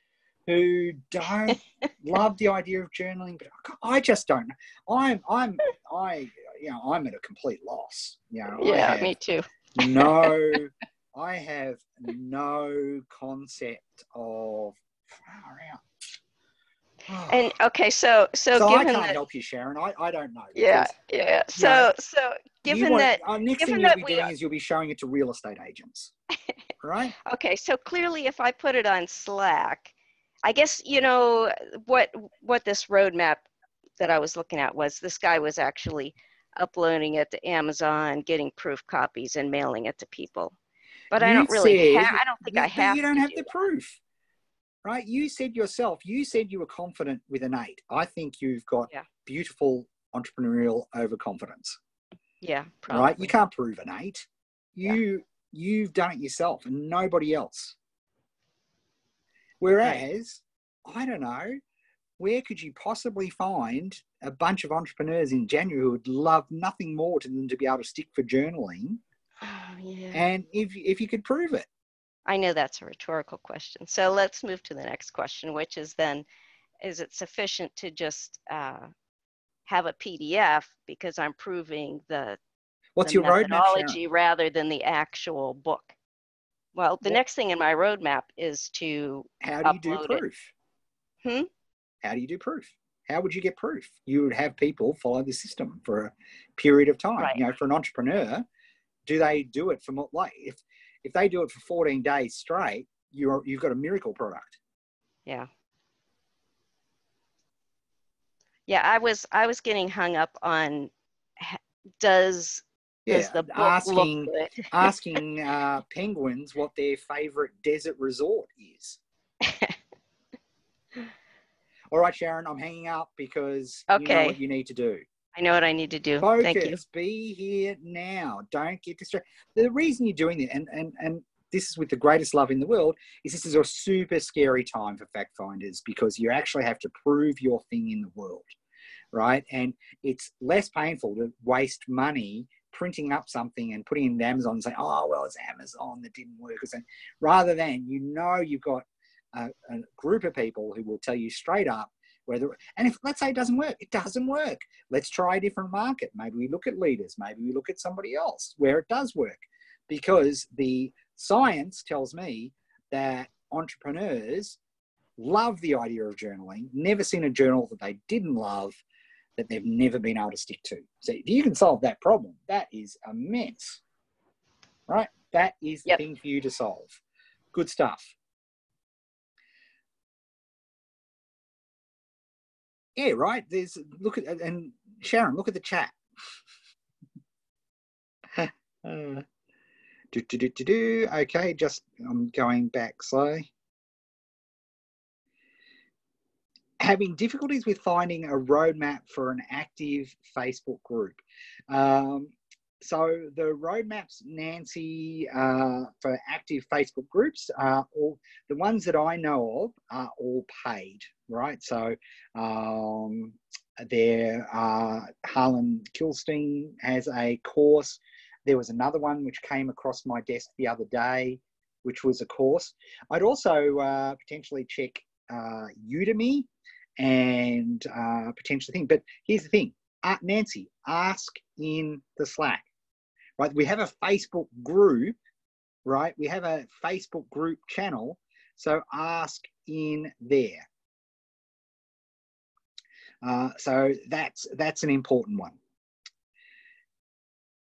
who don't love the idea of journaling? But I just don't know. I'm at a complete loss. Yeah, me too. I have no concept of far out. And okay, so I given can't that, help you, Sharon. I don't know. Yeah. So given that, next thing you'll be doing is you'll be showing it to real estate agents, right? Okay, so clearly, if I put it on Slack, I guess what this roadmap that I was looking at was this guy was actually uploading it to Amazon, getting proof copies, and mailing it to people. But I don't really have. I don't think I have. You don't have the proof, right? You said yourself. You said you were confident with an 8. I think you've got beautiful entrepreneurial overconfidence. Yeah, probably. Right? You can't prove an 8. You've done it yourself and nobody else. Whereas, I don't know, where could you possibly find a bunch of entrepreneurs in January who would love nothing more than to be able to stick for journaling? Oh, yeah. And if you could prove it. I know that's a rhetorical question. So let's move to the next question, which is then, is it sufficient to just have a PDF because I'm proving the your methodology rather than the actual book? Well, the next thing in my roadmap is to How do you do proof? How do you do proof? How would you get proof? You would have people follow the system for a period of time. Right. For an entrepreneur, do they do it for more, like if they do it for 14 days straight, you've got a miracle product. Yeah. Yeah, I was getting hung up on does the book look good? asking penguins what their favorite desert resort is. All right, Sharon, I'm hanging up because you know what you need to do. I know what I need to do. Focus. Thank you. Be here now. Don't get distracted. The reason you're doing it, and this is with the greatest love in the world, is this is a super scary time for fact finders because you actually have to prove your thing in the world, right? And it's less painful to waste money printing up something and putting it into Amazon and saying, oh, well, it's Amazon that didn't work. Rather than, you've got a group of people who will tell you straight up whether, and if let's say it doesn't work. Let's try a different market. Maybe we look at leaders. Maybe we look at somebody else where it does work, because the science tells me that entrepreneurs love the idea of journaling. Never seen a journal that they didn't love, that they've never been able to stick to. So if you can solve that problem, that is immense, right? That is the thing for you to solve. Good stuff. Yeah, right. And Sharon, look at the chat. Okay, I'm going back slow. Having difficulties with finding a roadmap for an active Facebook group. So the roadmaps, Nancy, for active Facebook groups, all the ones that I know of are all paid, right? So there are, Harlan Kilstein has a course. There was another one which came across my desk the other day, which was a course. I'd also potentially check Udemy and potentially think. But here's the thing, Nancy, ask in the Slack. Right, we have a Facebook group, right? We have a Facebook group channel. So ask in there. So that's an important one.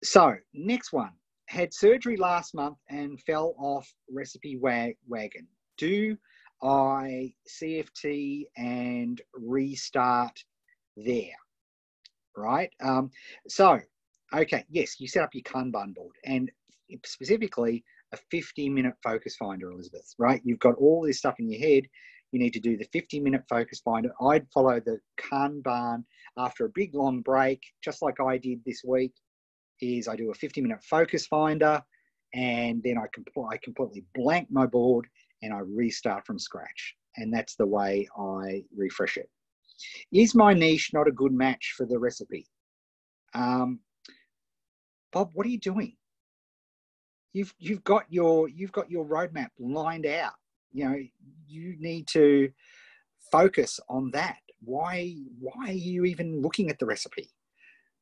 So next one, had surgery last month and fell off recipe wagon. Do I CFT and restart there? Right. So, okay, yes, you set up your Kanban board, and specifically a 50-minute focus finder, Elizabeth, right? You've got all this stuff in your head. You need to do the 50-minute focus finder. I'd follow the Kanban after a big long break, just like I did this week, is I do a 50-minute focus finder, and then I completely blank my board and I restart from scratch. And that's the way I refresh it. Is my niche not a good match for the recipe? Bob, what are you doing? You've got your roadmap lined out. You know, you need to focus on that. Why are you even looking at the recipe?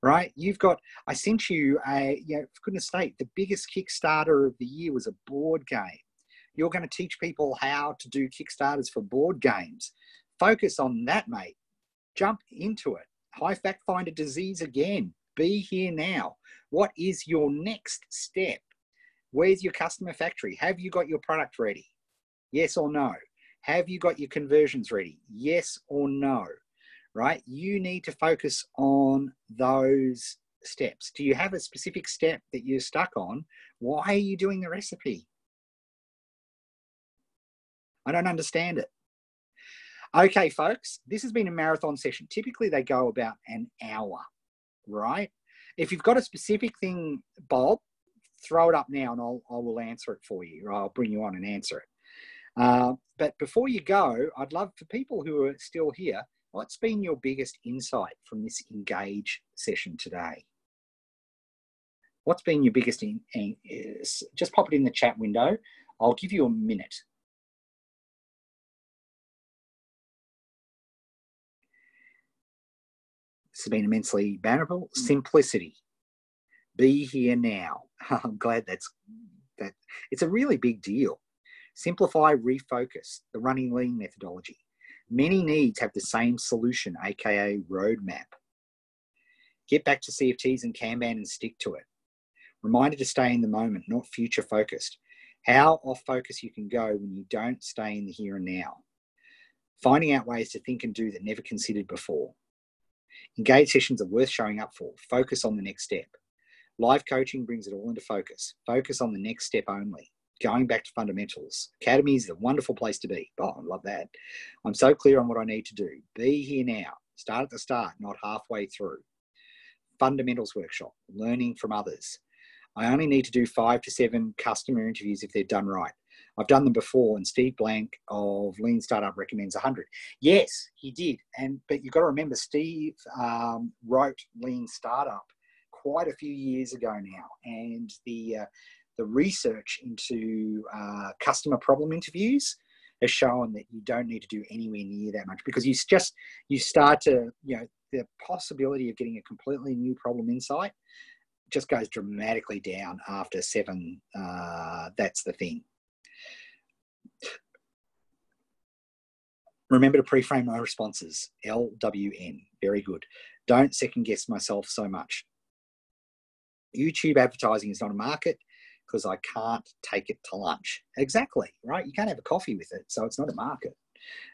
Right? I sent you for goodness sake, the biggest Kickstarter of the year was a board game. You're going to teach people how to do Kickstarters for board games. Focus on that, mate. Jump into it. High fact finder disease again. Be here now. What is your next step? Where's your customer factory? Have you got your product ready? Yes or no? Have you got your conversions ready? Yes or no? Right? You need to focus on those steps. Do you have a specific step that you're stuck on? Why are you doing the recipe? I don't understand it. Okay, folks, this has been a marathon session. Typically, they go about an hour, right? If you've got a specific thing, Bob, throw it up now and I will answer it for you. Or I'll bring you on and answer it. But before you go, I'd love for people who are still here, what's been your biggest insight from this Engage session today? What's been your biggest, just pop it in the chat window. I'll give you a minute. This has been immensely valuable. Simplicity. Be here now. I'm glad that. It's a really big deal. Simplify, refocus, the running lean methodology. Many needs have the same solution, aka roadmap. Get back to CFTs and Kanban and stick to it. Reminder to stay in the moment, not future focused. How off focus you can go when you don't stay in the here and now. Finding out ways to think and do that never considered before. Engage sessions are worth showing up for. Focus on the next step. Live coaching brings it all into focus. Focus on the next step only. Going back to fundamentals. Academy is a wonderful place to be. Oh, I love that. I'm so clear on what I need to do. Be here now. Start at the start, not halfway through. Fundamentals workshop. Learning from others. I only need to do 5 to 7 customer interviews if they're done right. I've done them before, and Steve Blank of Lean Startup recommends 100. Yes, he did. But you've got to remember, Steve wrote Lean Startup quite a few years ago now, and the research into customer problem interviews has shown that you don't need to do anywhere near that much, because you start to, the possibility of getting a completely new problem insight just goes dramatically down after 7. That's the thing. Remember to pre-frame my responses. LWN. Very good. Don't second guess myself so much. YouTube advertising is not a market because I can't take it to lunch. Exactly, right? You can't have a coffee with it, so it's not a market.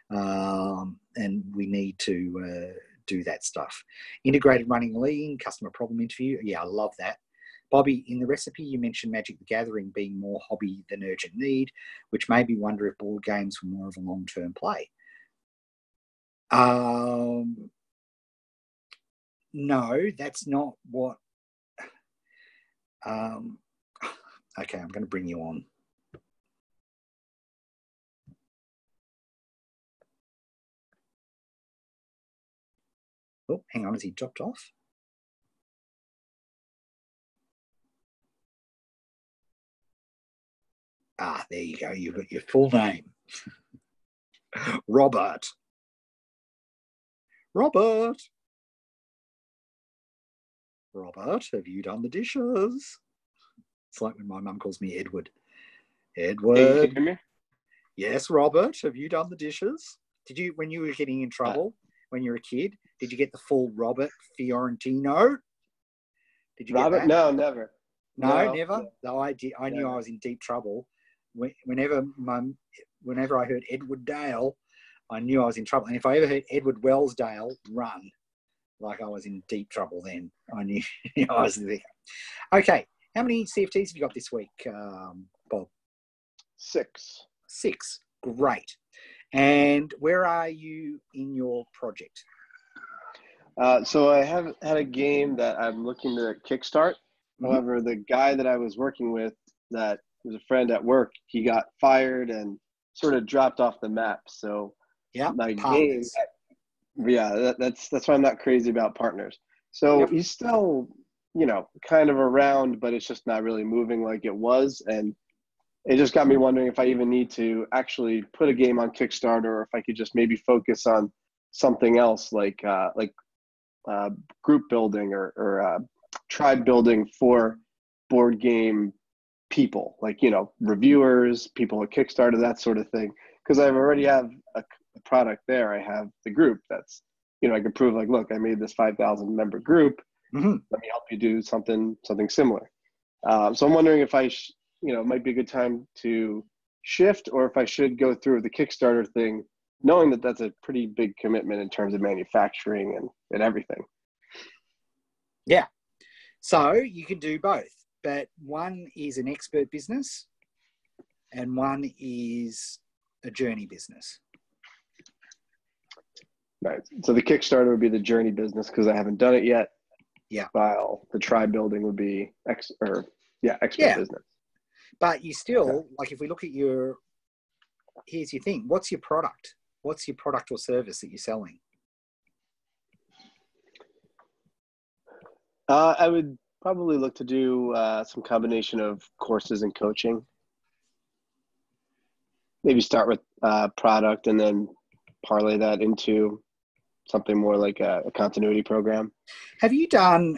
And we need to do that stuff. Integrated running lean, customer problem interview. Yeah, I love that. Bobby, in the recipe, you mentioned Magic the Gathering being more hobby than urgent need, which made me wonder if board games were more of a long-term play. No, that's not what... okay, I'm going to bring you on. Oh, hang on, has he dropped off? Ah, there you go. You've got your full name. Robert. Robert, have you done the dishes? It's like when my mum calls me Edward. Edward. Can you hear me? Yes, Robert. Have you done the dishes? Did you, when you were getting in trouble when you were a kid, did you get the full Robert Fiorentino? Did you Robert? get that? No, never. No, never. No. No, I did. I knew I was in deep trouble. Whenever I heard Edward Dale, I knew I was in trouble. And if I ever heard Edward Wellsdale, run. Like I was in deep trouble then. I knew I was there. Okay. How many CFTs have you got this week, Bob? 6. 6. Great. And where are you in your project? So I have had a game that I'm looking to kickstart. Mm-hmm. However, the guy that I was working with that was a friend at work, he got fired and sort of dropped off the map. So my partners. Game, that's why I'm not crazy about partners. So he's still, kind of around, but it's just not really moving like it was. And it just got me wondering if I even need to actually put a game on Kickstarter, or if I could just maybe focus on something else like group building or tribe building for board game people, like, reviewers, people at Kickstarter, that sort of thing. Because I already have a product there. I have the group that's, I can prove like, look, I made this 5,000 member group. Mm-hmm. Let me help you do something similar. So I'm wondering if it might be a good time to shift, or if I should go through the Kickstarter thing, knowing that that's a pretty big commitment in terms of manufacturing and everything. Yeah. So you can do both, but one is an expert business and one is a journey business. Right. So the Kickstarter would be the journey business because I haven't done it yet. Yeah. While the tribe building would be expert business. But you still, like, if we look at here's your thing. What's your product? What's your product or service that you're selling? I would probably look to do some combination of courses and coaching. Maybe start with product and then parlay that into something more like a continuity program. Have you done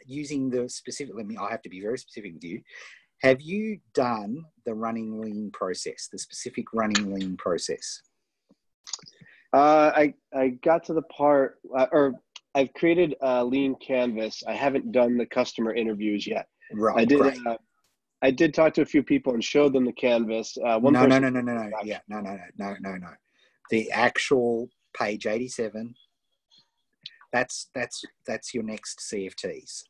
using the specific, I have to be very specific with you. Have you done the running lean process, the specific running lean process? I got to the part, or I've created a lean canvas. I haven't done the customer interviews yet. Right. I did. Great. I did talk to a few people and showed them the canvas. No. Yeah, no. The actual page 87. That's your next CFTs.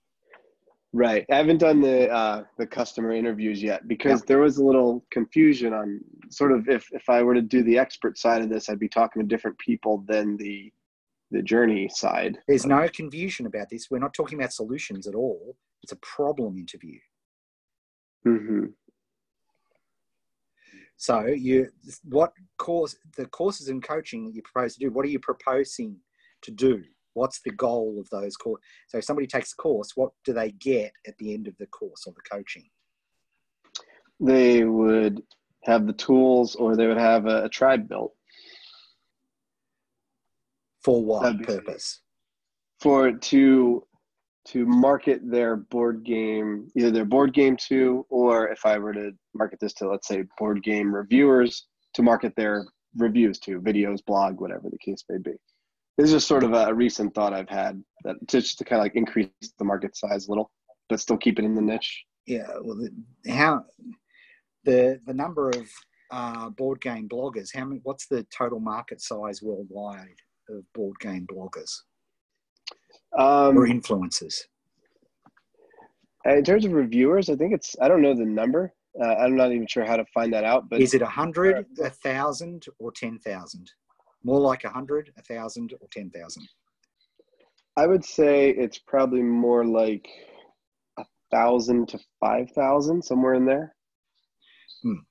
Right. I haven't done the customer interviews yet because there was a little confusion on sort of if I were to do the expert side of this, I'd be talking to different people than the journey side. There's no confusion about this. We're not talking about solutions at all. It's a problem interview. Mm-hmm. So the courses and coaching that you propose to do, what are you proposing to do? What's the goal of those courses? So if somebody takes the course, what do they get at the end of the course or the coaching? They would have the tools, or they would have a tribe built. For what purpose? To market their board game, either their board game to, or if I were to market this to, let's say, board game reviewers, to market their reviews to, videos, blog, whatever the case may be. This is just sort of a recent thought I've had, that just to kind of like increase the market size a little, but still keep it in the niche. Yeah, well, the number of board game bloggers, what's the total market size worldwide of board game bloggers? Or influencers? In terms of reviewers, I think I don't know the number. I'm not even sure how to find that out. But is it 100, 1,000, or 10,000? More like 100, 1,000, or 10,000? I would say it's probably more like 1,000 to 5,000, somewhere in there.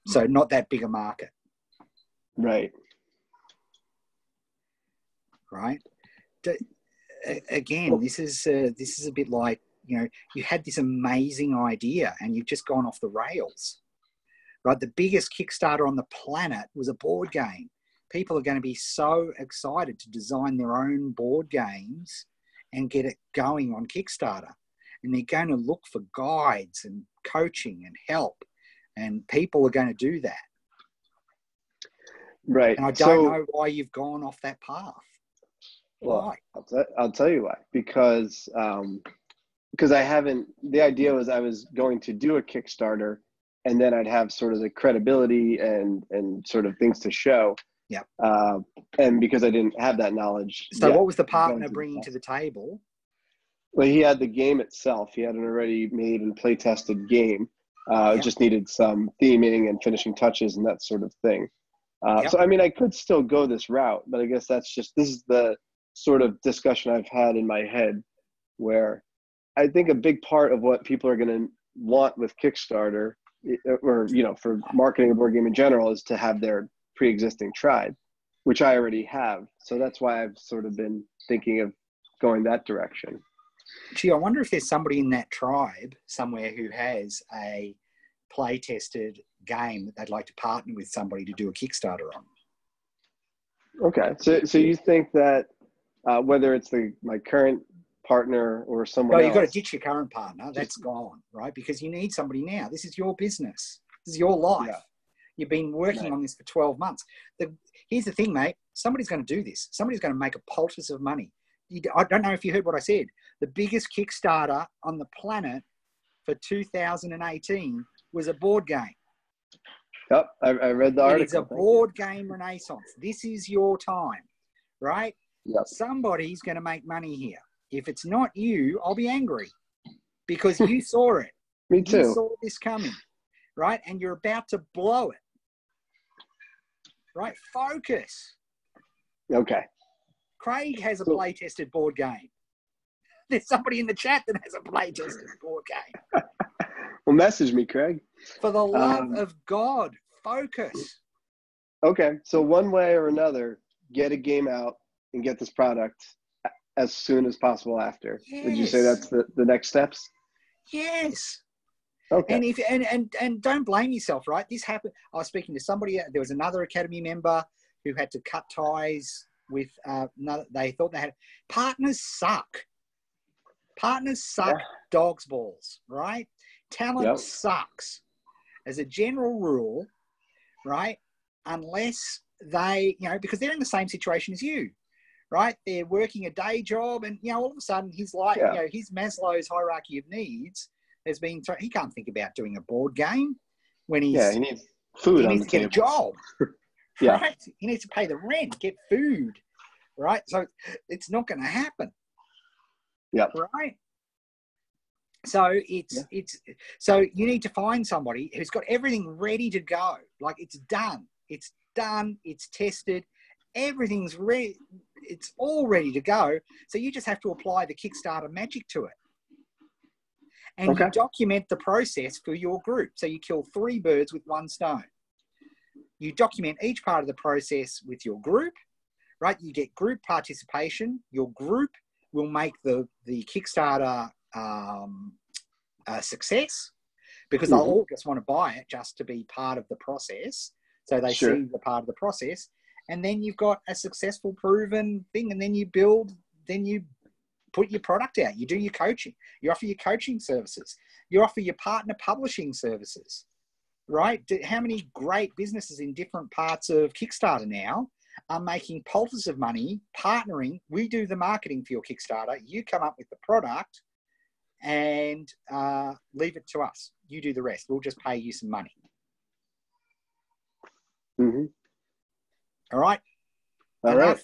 So not that big a market. Right. Right. Again, this is a bit like, you had this amazing idea and you've just gone off the rails, right? The biggest Kickstarter on the planet was a board game. People are going to be so excited to design their own board games and get it going on Kickstarter. And they're going to look for guides and coaching and help. and people are going to do that. Right. And I don't know why you've gone off that path. Why? Well, I'll tell you why. Because I haven't. The idea was I was going to do a Kickstarter, and then I'd have sort of the credibility and sort of things to show. Yeah. And because I didn't have that knowledge. So what was the partner bringing to the table? Well, he had the game itself. He had an already made and play tested game. It just needed some theming and finishing touches and that sort of thing. So, I mean, I could still go this route, but I guess this is the sort of discussion I've had in my head, where I think a big part of what people are going to want with Kickstarter, or, for marketing a board game in general, is to have their pre-existing tribe, which I already have. So that's why I've sort of been thinking of going that direction. Gee, I wonder if there's somebody in that tribe somewhere who has a play-tested game that they'd like to partner with somebody to do a Kickstarter on. Okay, so you think that whether it's my current partner or someone else... You've got to ditch your current partner. That's gone, right? Because you need somebody now. This is your business. This is your life. Yeah. You've been working on this for 12 months. Here's the thing, mate. Somebody's going to do this. Somebody's going to make a poultice of money. I don't know if you heard what I said. The biggest Kickstarter on the planet for 2018 was a board game. Yep, I read the article. It's a board game renaissance. This is your time, right? Yep. Somebody's going to make money here. If it's not you, I'll be angry because you saw it. Me too. You saw this coming, right? And you're about to blow it, right? Focus. Okay. Craig has a play-tested board game. There's somebody in the chat that has a play-tested board game. Well, message me, Craig. For the love of God, focus. Okay, so one way or another, get a game out and get this product as soon as possible after. Yes. Would you say that's the next steps? Yes. Okay. And don't blame yourself, right? This happened. I was speaking to somebody. There was another Academy member who had to cut ties with they thought they had partners suck. Partners suck dog's balls, right? Talent sucks as a general rule, right? Unless they, because they're in the same situation as you, right? They're working a day job and, all of a sudden his life, his Maslow's hierarchy of needs has been, he can't think about doing a board game when he needs food on the table. He needs to get a job, right? He needs to pay the rent, get food, right? So it's not going to happen. Yeah. Right. So so you need to find somebody who's got everything ready to go. Like it's done. It's tested. Everything's ready. It's all ready to go. So you just have to apply the Kickstarter magic to it. And you document the process for your group. So you kill 3 birds with 1 stone. You document each part of the process with your group, right? You get group participation. Your group will make the Kickstarter a success because they'll all just want to buy it just to be part of the process. So they see the part of the process. And then you've got a successful proven thing. And then you put your product out. You do your coaching. You offer your coaching services. You offer your partner publishing services, right? How many great businesses in different parts of Kickstarter now are making poultices of money, partnering. We do the marketing for your Kickstarter. You come up with the product and leave it to us. You do the rest. We'll just pay you some money. Mm-hmm. All right? All right.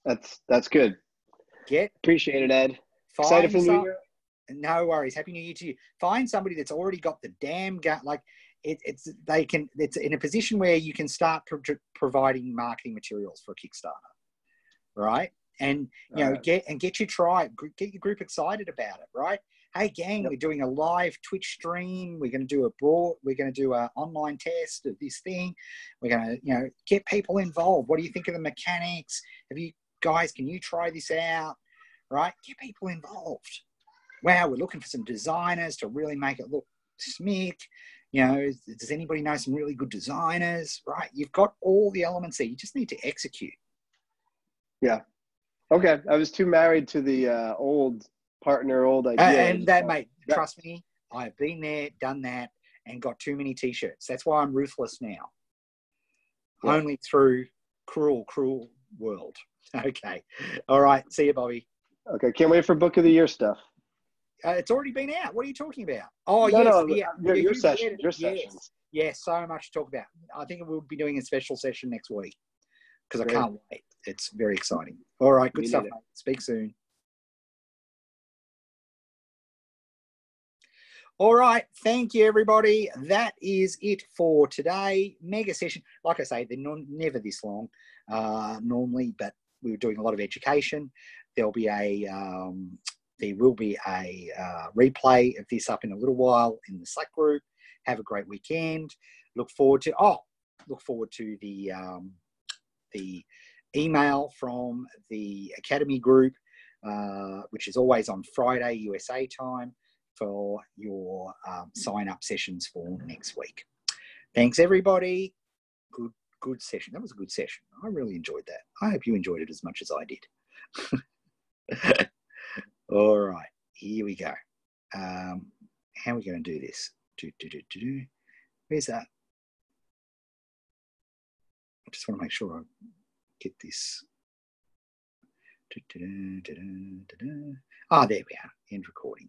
That's good. Appreciate it, Ed. Excited for the new year? No worries. Happy New Year to you. Find somebody that's already got the damn gut. Like it's in a position where you can start providing marketing materials for a Kickstarter, right? And get your tribe, get your group excited about it, right? Hey gang, we're doing a live Twitch stream. We're going to do an online test of this thing. We're going to get people involved. What do you think of the mechanics? Can you try this out? Right? Get people involved. Wow, we're looking for some designers to really make it look smick. Does anybody know some really good designers? Right? You've got all the elements there. You just need to execute. Yeah. Okay. I was too married to the old partner, old idea. And that, mate, trust me, I've been there, done that, and got too many T-shirts. That's why I'm ruthless now. Yeah. Only through cruel world. Okay. All right. See you, Bobby. Okay. Can't wait for Book of the Year stuff. It's already been out. What are you talking about? Oh, no, yes. no, your you session. Your yes. sessions. Yes, so much to talk about. I think we'll be doing a special session next week because I can't wait. It's very exciting. All right. Good stuff, mate. Speak soon. All right. Thank you, everybody. That is it for today. Mega session. Like I say, they're never this long normally, but we were doing a lot of education. There will be a replay of this up in a little while in the Slack group. Have a great weekend. Look forward to the email from the Academy group, which is always on Friday USA time, for your sign-up sessions for next week. Thanks, everybody. Good session. That was a good session. I really enjoyed that. I hope you enjoyed it as much as I did. All right, here we go. How are we going to do this? Where's that? I just want to make sure I get this. There we are. End recording.